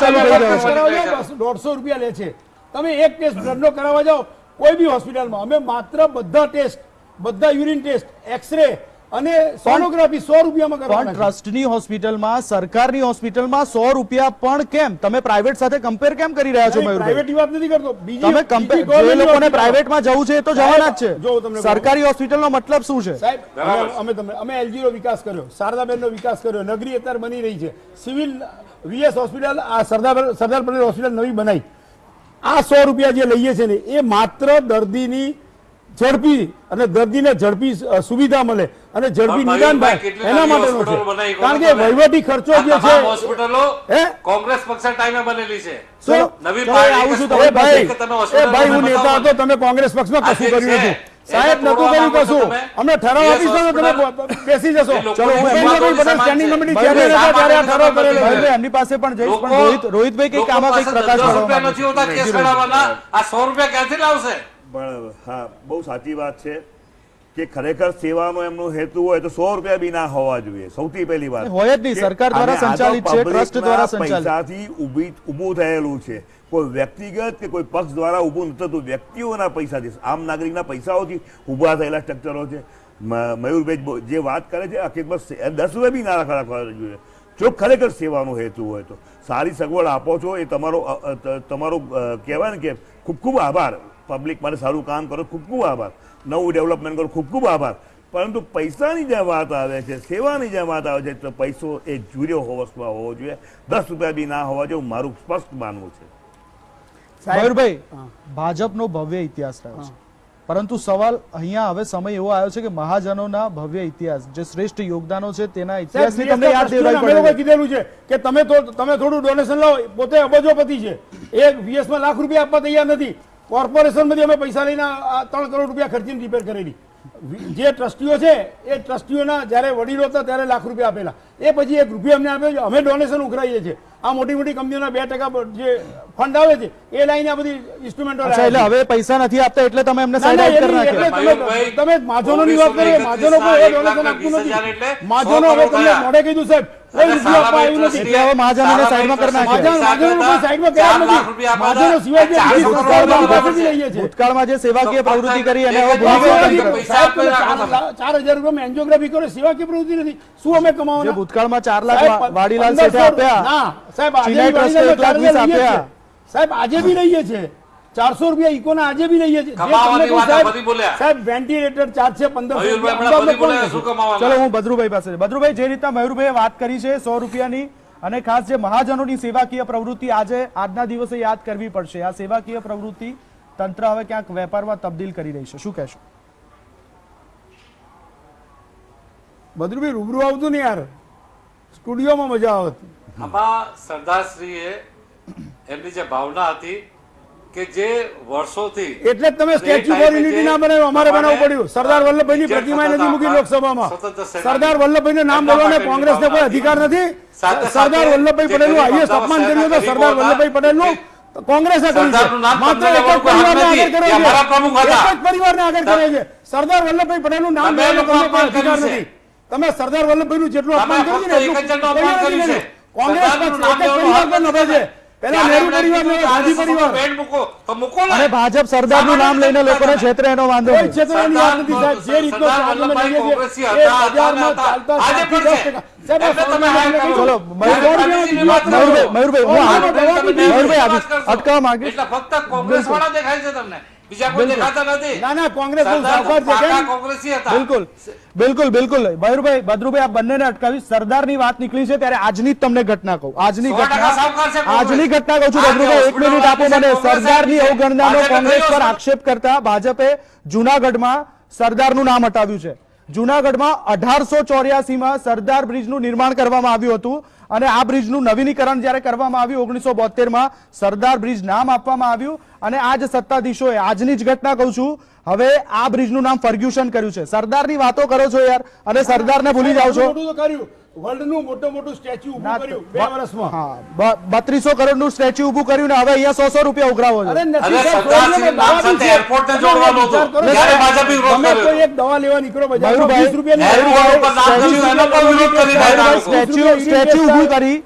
ચાલુ થઈ ગયો છે. કરાવવા જાઓ, 150 રૂપિયા લે છે. તમે એક ટેસ્ટ બ્લડનો કરાવવા જાઓ કોઈ બી હોસ્પિટલમાં, અમે માત્ર બધા ટેસ્ટ, બધા યુરિન ટેસ્ટ, એક્સરે અને સોનોગ્રાફી 100 રૂપિયામાં પણ કરવાના છે. ટ્રસ્ટની હોસ્પિટલમાં, સરકારની હોસ્પિટલમાં 100 રૂપિયા પણ કેમ? તમે પ્રાઇવેટ સાથે કમ્પેર કેમ કરી રહ્યા છો મયુરભાઈ? પ્રાઇવેટની વાત નથી કરતો. તમે કમ્પેર, જે લોકોને પ્રાઇવેટમાં જવું છે એ તો જવાના જ જો હું તમને છે. સરકારી હોસ્પિટલનો મતલબ શું છે? સાહેબ, અમે LG નો વિકાસ કર્યો, શારદાબેનનો વિકાસ કર્યો, નગરી અત્યારે બની રહી છે, સિવિલ VS હોસ્પિટલ, આ સરદાર પટેલ હોસ્પિટલ નવી બનાવી. આ 100 રૂપિયા જે લઈએ છે ને એ માત્ર દર્દીની ઝડપી અને દર્દીને ઝડપી સુવિધા મળે અને ઝડપી નિદાન થાય એના માટેનો છે. કારણ કે વહીવટી ખર્ચો જે છે હોસ્પિટલો હે? કોંગ્રેસ પક્ષના ટાઈમે બનેલી છે. શું? નવી ચલો, આવું છું તમારી પાસે. ભાઈ હું નેતા હતો, તમે કોંગ્રેસ પક્ષમાં કશું કર્યું નથી સાહેબ, નતું કર્યું કશું. અમને ઠરાવ આપીશ તો તમે બેસી જશો. ચલો, સ્ટેન્ડિંગ કમિટી ચેરમેન હતા ત્યારે આ ઠરાવ કરેલો છે. એમની પાસે પણ જઈશ, પણ રોહિતભાઈ કંઈક આમાં કંઈક પ્રકાશ પાડવા નથી હોતા કેસ લડાવવાના. આ 100 રૂપિયા ક્યાંથી લાવશે? પણ હા, બહુ સાચી વાત છે કે ખરેખર સેવાનો એમનો હેતુ હોય તો 100 રૂપિયા બી ના હોવા જોઈએ. સૌથી પહેલી વાત હોય જ નહીં. સરકાર દ્વારા સંચાલિત છે, ટ્રસ્ટ દ્વારા સંચાલિત. પૈસાથી ઊભું થયેલું છે. કોઈ વ્યક્તિગત કે કોઈ પક્ષ દ્વારા ઊભું નથી થતું, વ્યક્તિઓના પૈસાથી, આમ નાગરિકના પૈસાઓથી ઊભા થયેલા સ્ટ્રક્ચરો છે. મયુરભાઈ જે વાત કરે છે હકીકતમાં 10 રૂપિયા બી ના રાખવા જોઈએ. જો ખરેખર સેવાનો હેતુ હોય તો સારી સગવડ આપો છો એ તમારો કહેવાય ને કે ખૂબ ખૂબ આભાર. પબ્લિક માટે સારું કામ કરો, ખૂબ ખૂબ આભાર. નવું ડેવલપમેન્ટ કરો, ખૂબ ખૂબ આભાર. પરંતુ પૈસાની જે વાત આવે છે, સેવાની જે વાત આવે છે, તો પૈસો એ જુર્યો હોવો જોઈએ. 10 રૂપિયા બી ના હોવા જોઈએ, મારું સ્પષ્ટ માનવું છે. મયુરભાઈ, ભાજપનો ભવ્ય ઇતિહાસ રહ્યો છે, પરંતુ સવાલ અહીંયા હવે સમય એવો આવ્યો છે કે મહાજનોના ભવ્ય ઇતિહાસ, જે શ્રેષ્ઠ યોગદાનો છે તેના ઇતિહાસની તમને યાદ દેવડાવી પડે. કીધેલું છે કે તમે થોડું ડોનેશન લાવો. પોતે અબજોપતિ છે, એ VS માં લાખ રૂપિયા આપવા તૈયાર નથી. કોર્પોરેશનમાંથી અમે પૈસા લઈને 3 કરોડ રૂપિયા ખર્ચીને રિપેર કરેલી. જે ટ્રસ્ટીઓ છે એ ટ્રસ્ટીઓના જ્યારે વડીલો હતા ત્યારે લાખ રૂપિયા આપેલા, એ પછી 1 રૂપિયા અમને આપ્યો. અમે ડોનેશન ઉઘરાઈએ છીએ. આ મોટી મોટી કંપનીઓના 2% જે ફંડ આવે છે એ લઈને આ બધી ઇન્સ્ટ્રુમેન્ટો. એટલે હવે પૈસા નથી આપતા એટલે તમે એમને સાઈડ આઉટ કરી નાખ્યા. તમે મહાજનોની વાત કરો, મહાજનો કોઈ ડોનેશન આપતું નથી. મહાજનો હવે તમને મોઢે કીધું સાહેબ કોઈ રૂપિયા આપવા આવ્યું નથી. એટલે હવે મહાજનોને સાઈડમાં કરી નાખ્યા. મહાજનો કોઈ સાઈડમાં કર્યા નથી. મહાજનો સિવાય જે ભૂતકાળમાં જે સેવાકીય પ્રવૃત્તિ કરી અને હવે ભૂલી ગયા. સાહેબ, તમે 4,000 રૂપિયા એન્જિયોગ્રાફી કરો, સેવાકીય પ્રવૃત્તિ નથી. શું અમે કમાવાના? ભૂતકાળમાં 4 લાખ વાડીલાલ શેઠે આપ્યા. ના સાહેબ, આજે ચિનાઈ ટ્રસ્ટે 1 લાખ 20 આપ્યા. સાહેબ આજે બી લઈએ છે 400 રૂપિયા ઇકોના, આજે બી લઈએ છે. સાહેબ વેન્ટિલેટર ચાર્જ છે 1500. ચલો હું ભદ્રુભાઈ પાસે. ભદ્રુભાઈ, જે રીતના મયુરભાઈએ વાત કરી છે 100 રૂપિયાની, અને ખાસ જે મહાજનોની સેવાકીય પ્રવૃત્તિ આજના દિવસે યાદ કરવી પડશે. આ સેવાકીય પ્રવૃત્તિ તંત્ર હવે ક્યાંક વેપારમાં તબદીલ કરી રહી છે, શું કહેશો? ભદ્રુભાઈ રૂબરૂ આવતું ને યાર, સ્ટુડિયોમાં મજા આવતી. આમાં સરદારશ્રીએ એમની જે ભાવના હતી કે જે વર્ષોથી, એટલે જ તમે સ્ટેચ્યુ ફોર યુનિટી ના બનાવ્યું, અમારે બનાવવું પડ્યું. સરદાર વલ્લભભાઈની પ્રતિમા નથી મૂકી લોકસભામાં. સરદાર વલ્લભભાઈને નામ બોલવાને કોંગ્રેસને કોઈ અધિકાર નથી. સરદાર વલ્લભભાઈ પટેલનું હાઈએસ્ટ અપમાન કર્યું હતું. સરદાર વલ્લભભાઈ પટેલનું કોંગ્રેસે કર્યું છે. માત્ર એક જ પરિવારને આગળ કરે છે, એક જ પરિવારને આગળ કરે છે. સરદાર વલ્લભભાઈ પટેલનું નામ લેવાનો તમને કોઈ અધિકાર નથી. તમે સરદાર વલ્લભભાઈનું જેટલું અપમાન કર્યું છે ને એટલું કોંગ્રેસ પક્ષ એક જ પરિવાર પર નભે છે. પહેલા નેહરુ પરિવાર, ગાંધી પરિવાર, અને ભાજપ સરદારનું નામ લઈને લોકોને છેતરે એનો વાંધો કોઈ છેતરાની વાત નથી સાહેબ. જે રીતનો ચાર્જ અમે લઈએ છીએ એ બજારમાં ચાલતા 7% સાહેબ. ચલો મયુરભાઈ અટકાવવા માંગીશ. ફક્ત કોંગ્રેસ વાળા દેખાય છે તમને, બીજા કોઈ દેખાતા નથી. ના કોંગ્રેસ કોંગ્રેસી હતા. બિલકુલ મયુરભાઈ, ભદ્રુભાઈ, આ બંનેને અટકાવી. સરદારની વાત નીકળી છે ત્યારે આજની જ તમને ઘટના કહું. આજની ઘટના કહું છું ભદ્રુભાઈ, 1 મિનિટ આપો મને. સરદારની અવગણનાનો કોંગ્રેસ પર આક્ષેપ કરતા ભાજપે જૂનાગઢમાં સરદારનું નામ હટાવ્યું છે. જૂનાગઢમાં 1884માં સરદાર બ્રિજનું નિર્માણ કરવામાં આવ્યું હતું અને આ બ્રિજનું નવીનીકરણ જ્યારે કરવામાં આવ્યું 1972માં સરદાર બ્રિજ નામ આપવામાં આવ્યું અને આજ સત્તાધીશોએ આજની જ ઘટના કહું છું હવે આ બ્રિજનું નામ ફર્ગ્યુસન કર્યું છે. સરદારની વાતો કરો છો યાર અને સરદારને ભૂલી જાઓ છો. વર્લ્ડનું મોટું સ્ટેચ્યુ ઊભું કર્યું 2 વર્ષમાં. હા 3200 કરોડનું સ્ટેચ્યુ ઊભું કર્યું ને હવે અહીંયા 100 રૂપિયા ઉઘરાવો છો. અરે નથી અરે સાહેબ, સરદારશ્રી નામ સાથે એરપોર્ટને જોડવાનું હતું. જ્યારે ભાજપે વિરોધ તમે કર્યો કોઈ એક દવા લેવા નીકળો બજારમાં મયુરભાઈ, 20 રૂપિયાની નહેરુ દવા રોડ પર નામ કર્યું, એનો પણ વિરોધ કરી રહ્યા હતા લોકો.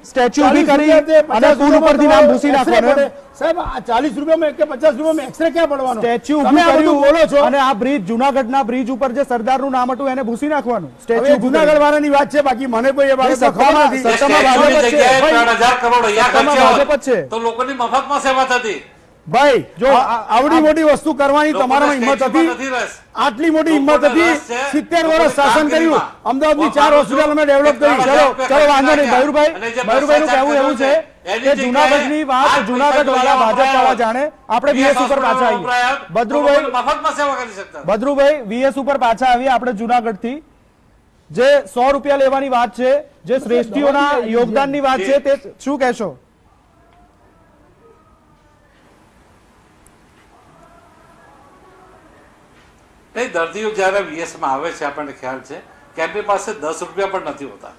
સ્ટેચ્યુ ઊભી કરી અને પુલ ઉપરથી નામ ભૂસી નાખવાનું. સાહેબ આ 40 રૂપિયામાં કે 50 રૂપિયામાં એક્સરે ક્યાં પડવાનો? સ્ટેચ્યુ તમે ઊભું આ બધું બોલો છો. કર્યું અને આ બ્રિજ જૂનાગઢના બ્રિજ ઉપર જે સરદારનું નામ હતું એને ભૂસી નાખવાનું. હવે સ્ટેચ્યુ ઊભું જુનાગઢ કર્યું. વાળાની વાત છે, બાકી મને કોઈ એ બાબતમાં સત્તામાં- ખબર નથી. સત્તામાં સ્ટેચ્યુની ભાજપ જ છે. જગ્યાએ 3000 કરોડ અહીંયા સત્તામાં ખર્ચ્યા ભાજપ જ છે. હોત તો લોકોની મફતમાં સેવા થતી. ભાઈ જો આવડી મોટી વસ્તુ કરવાની તમારામાં હિંમત સ્ટેચ્યુમાં હતી? નથી રસ. આટલી મોટી હિંમત લોકોને હતી? રસ છે. 70 વર્ષ લોકોની શાસન કર્યું. કામગીરીમાં. અમદાવાદની હું 4 માનું હોસ્પિટલ અમે છું ડેવલપ કે કરી. ત્રણ ચલો ચલો વાંધો નહીં મયુરભાઈ. અને જે મયુરભાઈનું કહેવું એવું છે એની કે જગ્યાએ જૂનાગઢની વાત આ જૂનાગઢ વાળા પૈસા ભાજપ વાળા વપરાયા. જાણે. આપણે વીએસ ઉપર પાછા આવીએ. બદ્રુભાઈ મફતમાં સેવા કરી શકતા. બદ્રુભાઈ વીએસ ઉપર પાછા આવીએ આપણે જૂનાગઢથી. જે 100 રૂપિયા લેવાની વાત છે, જે શ્રેષ્ઠીઓના યોગદાનની વાત છે, તે શું કહેશો? નહીં, દર્દીઓ જ્યારે વીએસમાં આવે છે આપણને ખ્યાલ છે કે એમની પાસે 10 રૂપિયા પણ નથી હોતા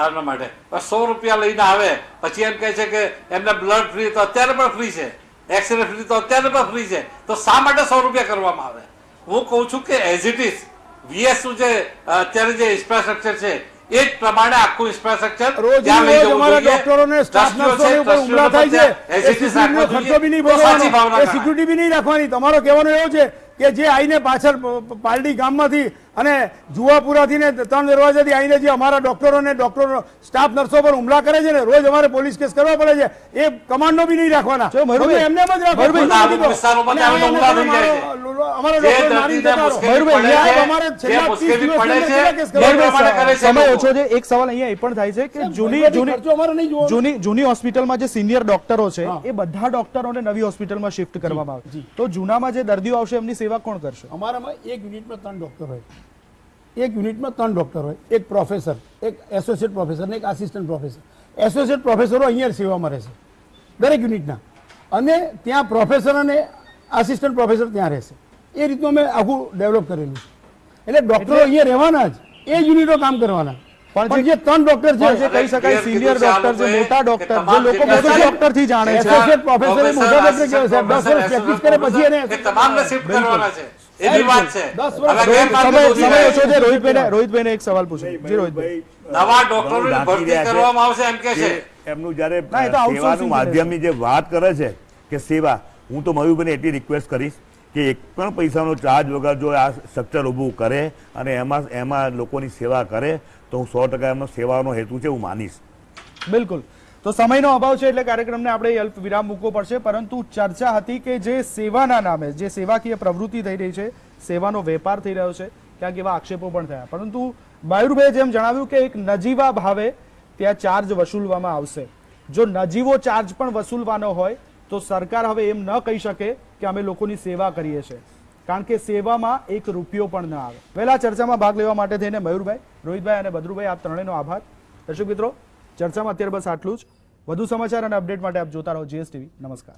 આના માટે. 100 રૂપિયા લઈને આવે પછી એમ કહે છે કે એમને બ્લડ ફ્રી તો અત્યારે પણ ફ્રી છે, એક્સરે ફ્રી તો અત્યારે પણ ફ્રી છે, તો શા માટે 100 રૂપિયા કરવામાં આવે? હું કહું છું કે એઝ ઇટ ઇઝ વીએસનું જે અત્યારે જે ઇન્ફ્રાસ્ટ્રક્ચર છે એ જ પ્રમાણે આખું ઇન્ફ્રાસ્ટ્રક્ચર રોજ અમારા ડોક્ટરોને સ્ટાફ નર્સોને ઉપર હુમલા થાય છે. એ સિક્યુરિટીનો ખર્ચો બી નહીં ભરવાનો, એ સિક્યુરિટી બી નહીં રાખવાની. તમારો કહેવાનો એવો છે કે જે આઈને પાછળ પાલડી ગામમાંથી અને જુવાપુરાથી ને 3 દરવાજાથી આઈને જે અમારા ડોક્ટરોને ડોક્ટરો સ્ટાફ નર્સો પર હુમલા કરે છે ને, રોજ અમારે પોલીસ કેસ કરવા પડે છે, એ કમાન્ડો બી નહીં રાખવાના. મયુરભાઈ, એમને એમ જ રાખો. મયુરભાઈ, વિસ્તારોમાં ત્યાં હુમલા થઈ જાય છે. અમારા જે ડોક્ટર મારી દર્દીને જતા રહો. મુશ્કેલી મયુરભાઈ, પડે છે, અમારે જે છેલ્લા 30 મુશ્કેલી દિવસની પડે અંદર છે, કેટલા કેસ એ કરવા પ્રમાણે કરે છે સમય લોકો. ઓછો છે. એક સવાલ અહીંયા એ પણ થાય છે કે ખર્ચો અમારે નહીં જોવાનો. જૂની હોસ્પિટલમાં જે સિનિયર ડોક્ટરો છે એ બધા ડોક્ટરોને નવી હોસ્પિટલમાં શિફ્ટ કરવામાં આવે. તો જૂનામાં જે દર્દીઓ આવશે એમની સેવા કોણ કરશે? અમારામાં એક યુનિટમાં 3 ડોક્ટર હોય. એક યુનિટમાં 3 ડોક્ટર હોય, એક પ્રોફેસર, એક એસોસિએટ પ્રોફેસર ને એક આસિસ્ટન્ટ પ્રોફેસર. એસોસિએટ પ્રોફેસરો અહીંયા સેવામાં રહેશે દરેક યુનિટના, અને ત્યાં પ્રોફેસર અને આસિસ્ટન્ટ પ્રોફેસર ત્યાં રહેશે. એ રીતનું અમે આખું ડેવલપ કરેલું છે. એટલે ડોક્ટરો અહીંયા રહેવાના જ, એ જ યુનિટો કામ કરવાના. પણ જે 3 ડોક્ટર છે, જે કહી શકાય સિનિયર ડોક્ટર છે, મોટા ડોક્ટર, જે લોકો મોટા ડોક્ટર થી જાણે છે, એસોસિએટ પ્રોફેસર એ મોટા ડોક્ટર કહેવાય સાહેબ. 10 વર્ષ પ્રેક્ટિસ કરે પછી એને એ તમામને શિફ્ટ કરવાના છે. એની વાત છે. 10 વર્ષ હવે ગેરમાર્ગે દોરી સમય રહ્યા ઓછો છે. છે. રોહિતભાઈને એક સવાલ પૂછો. જી રોહિતભાઈ. નવા ડોક્ટરોની ભરતી કરવામાં આવશે એમ કે છે. એમનું જયારે ના, એ તો outsourcing સેવાનું માધ્યમની જે વાત કરે છે કે સેવા, હું તો મયુરભાઈને એટલી રિક્વેસ્ટ કરીશ કે એક પણ પૈસાનો ચાર્જ વગર જો આ સ્ટ્રક્ચર ઊભું કરે અને એમાં લોકોની સેવા કરે તો હું 100% એમનો સેવાનો હેતુ છે, હું માનીશ. બિલકુલ. તો સમયનો અભાવ છે એટલે કાર્યક્રમને આપણે અલ્પ વિરામ મૂકવો પડશે, પરંતુ ચર્ચા હતી કે જે સેવાના નામે જે સેવાકીય પ્રવૃત્તિ થઈ રહી છે, સેવાનો વેપાર થઈ રહ્યો છે, ક્યાંક એવા આક્ષેપો પણ થયા. પરંતુ મયુરભાઈએ જેમ જણાવ્યું કે એક નજીવા ભાવે ત્યાં ચાર્જ વસૂલવામાં આવશે. જો નજીવો ચાર્જ પણ વસૂલવાનો હોય તો સરકાર હવે એમ ન કહી શકે કે અમે લોકોની સેવા કરીએ છીએ, કારણ કે સેવામાં એક રૂપિયો પણ ન આવે. વહેલા ચર્ચામાં ભાગ લેવા માટે થઈને મયુરભાઈ, રોહિતભાઈ અને બદ્રુભાઈ, આપ ત્રણેયનો આભાર. દર્શક મિત્રો, ચર્ચામાં અત્યારે બસ આટલું જ. વધુ સમાચાર અને અપડેટ માટે આપ જોતા રહો GSTV. નમસ્કાર.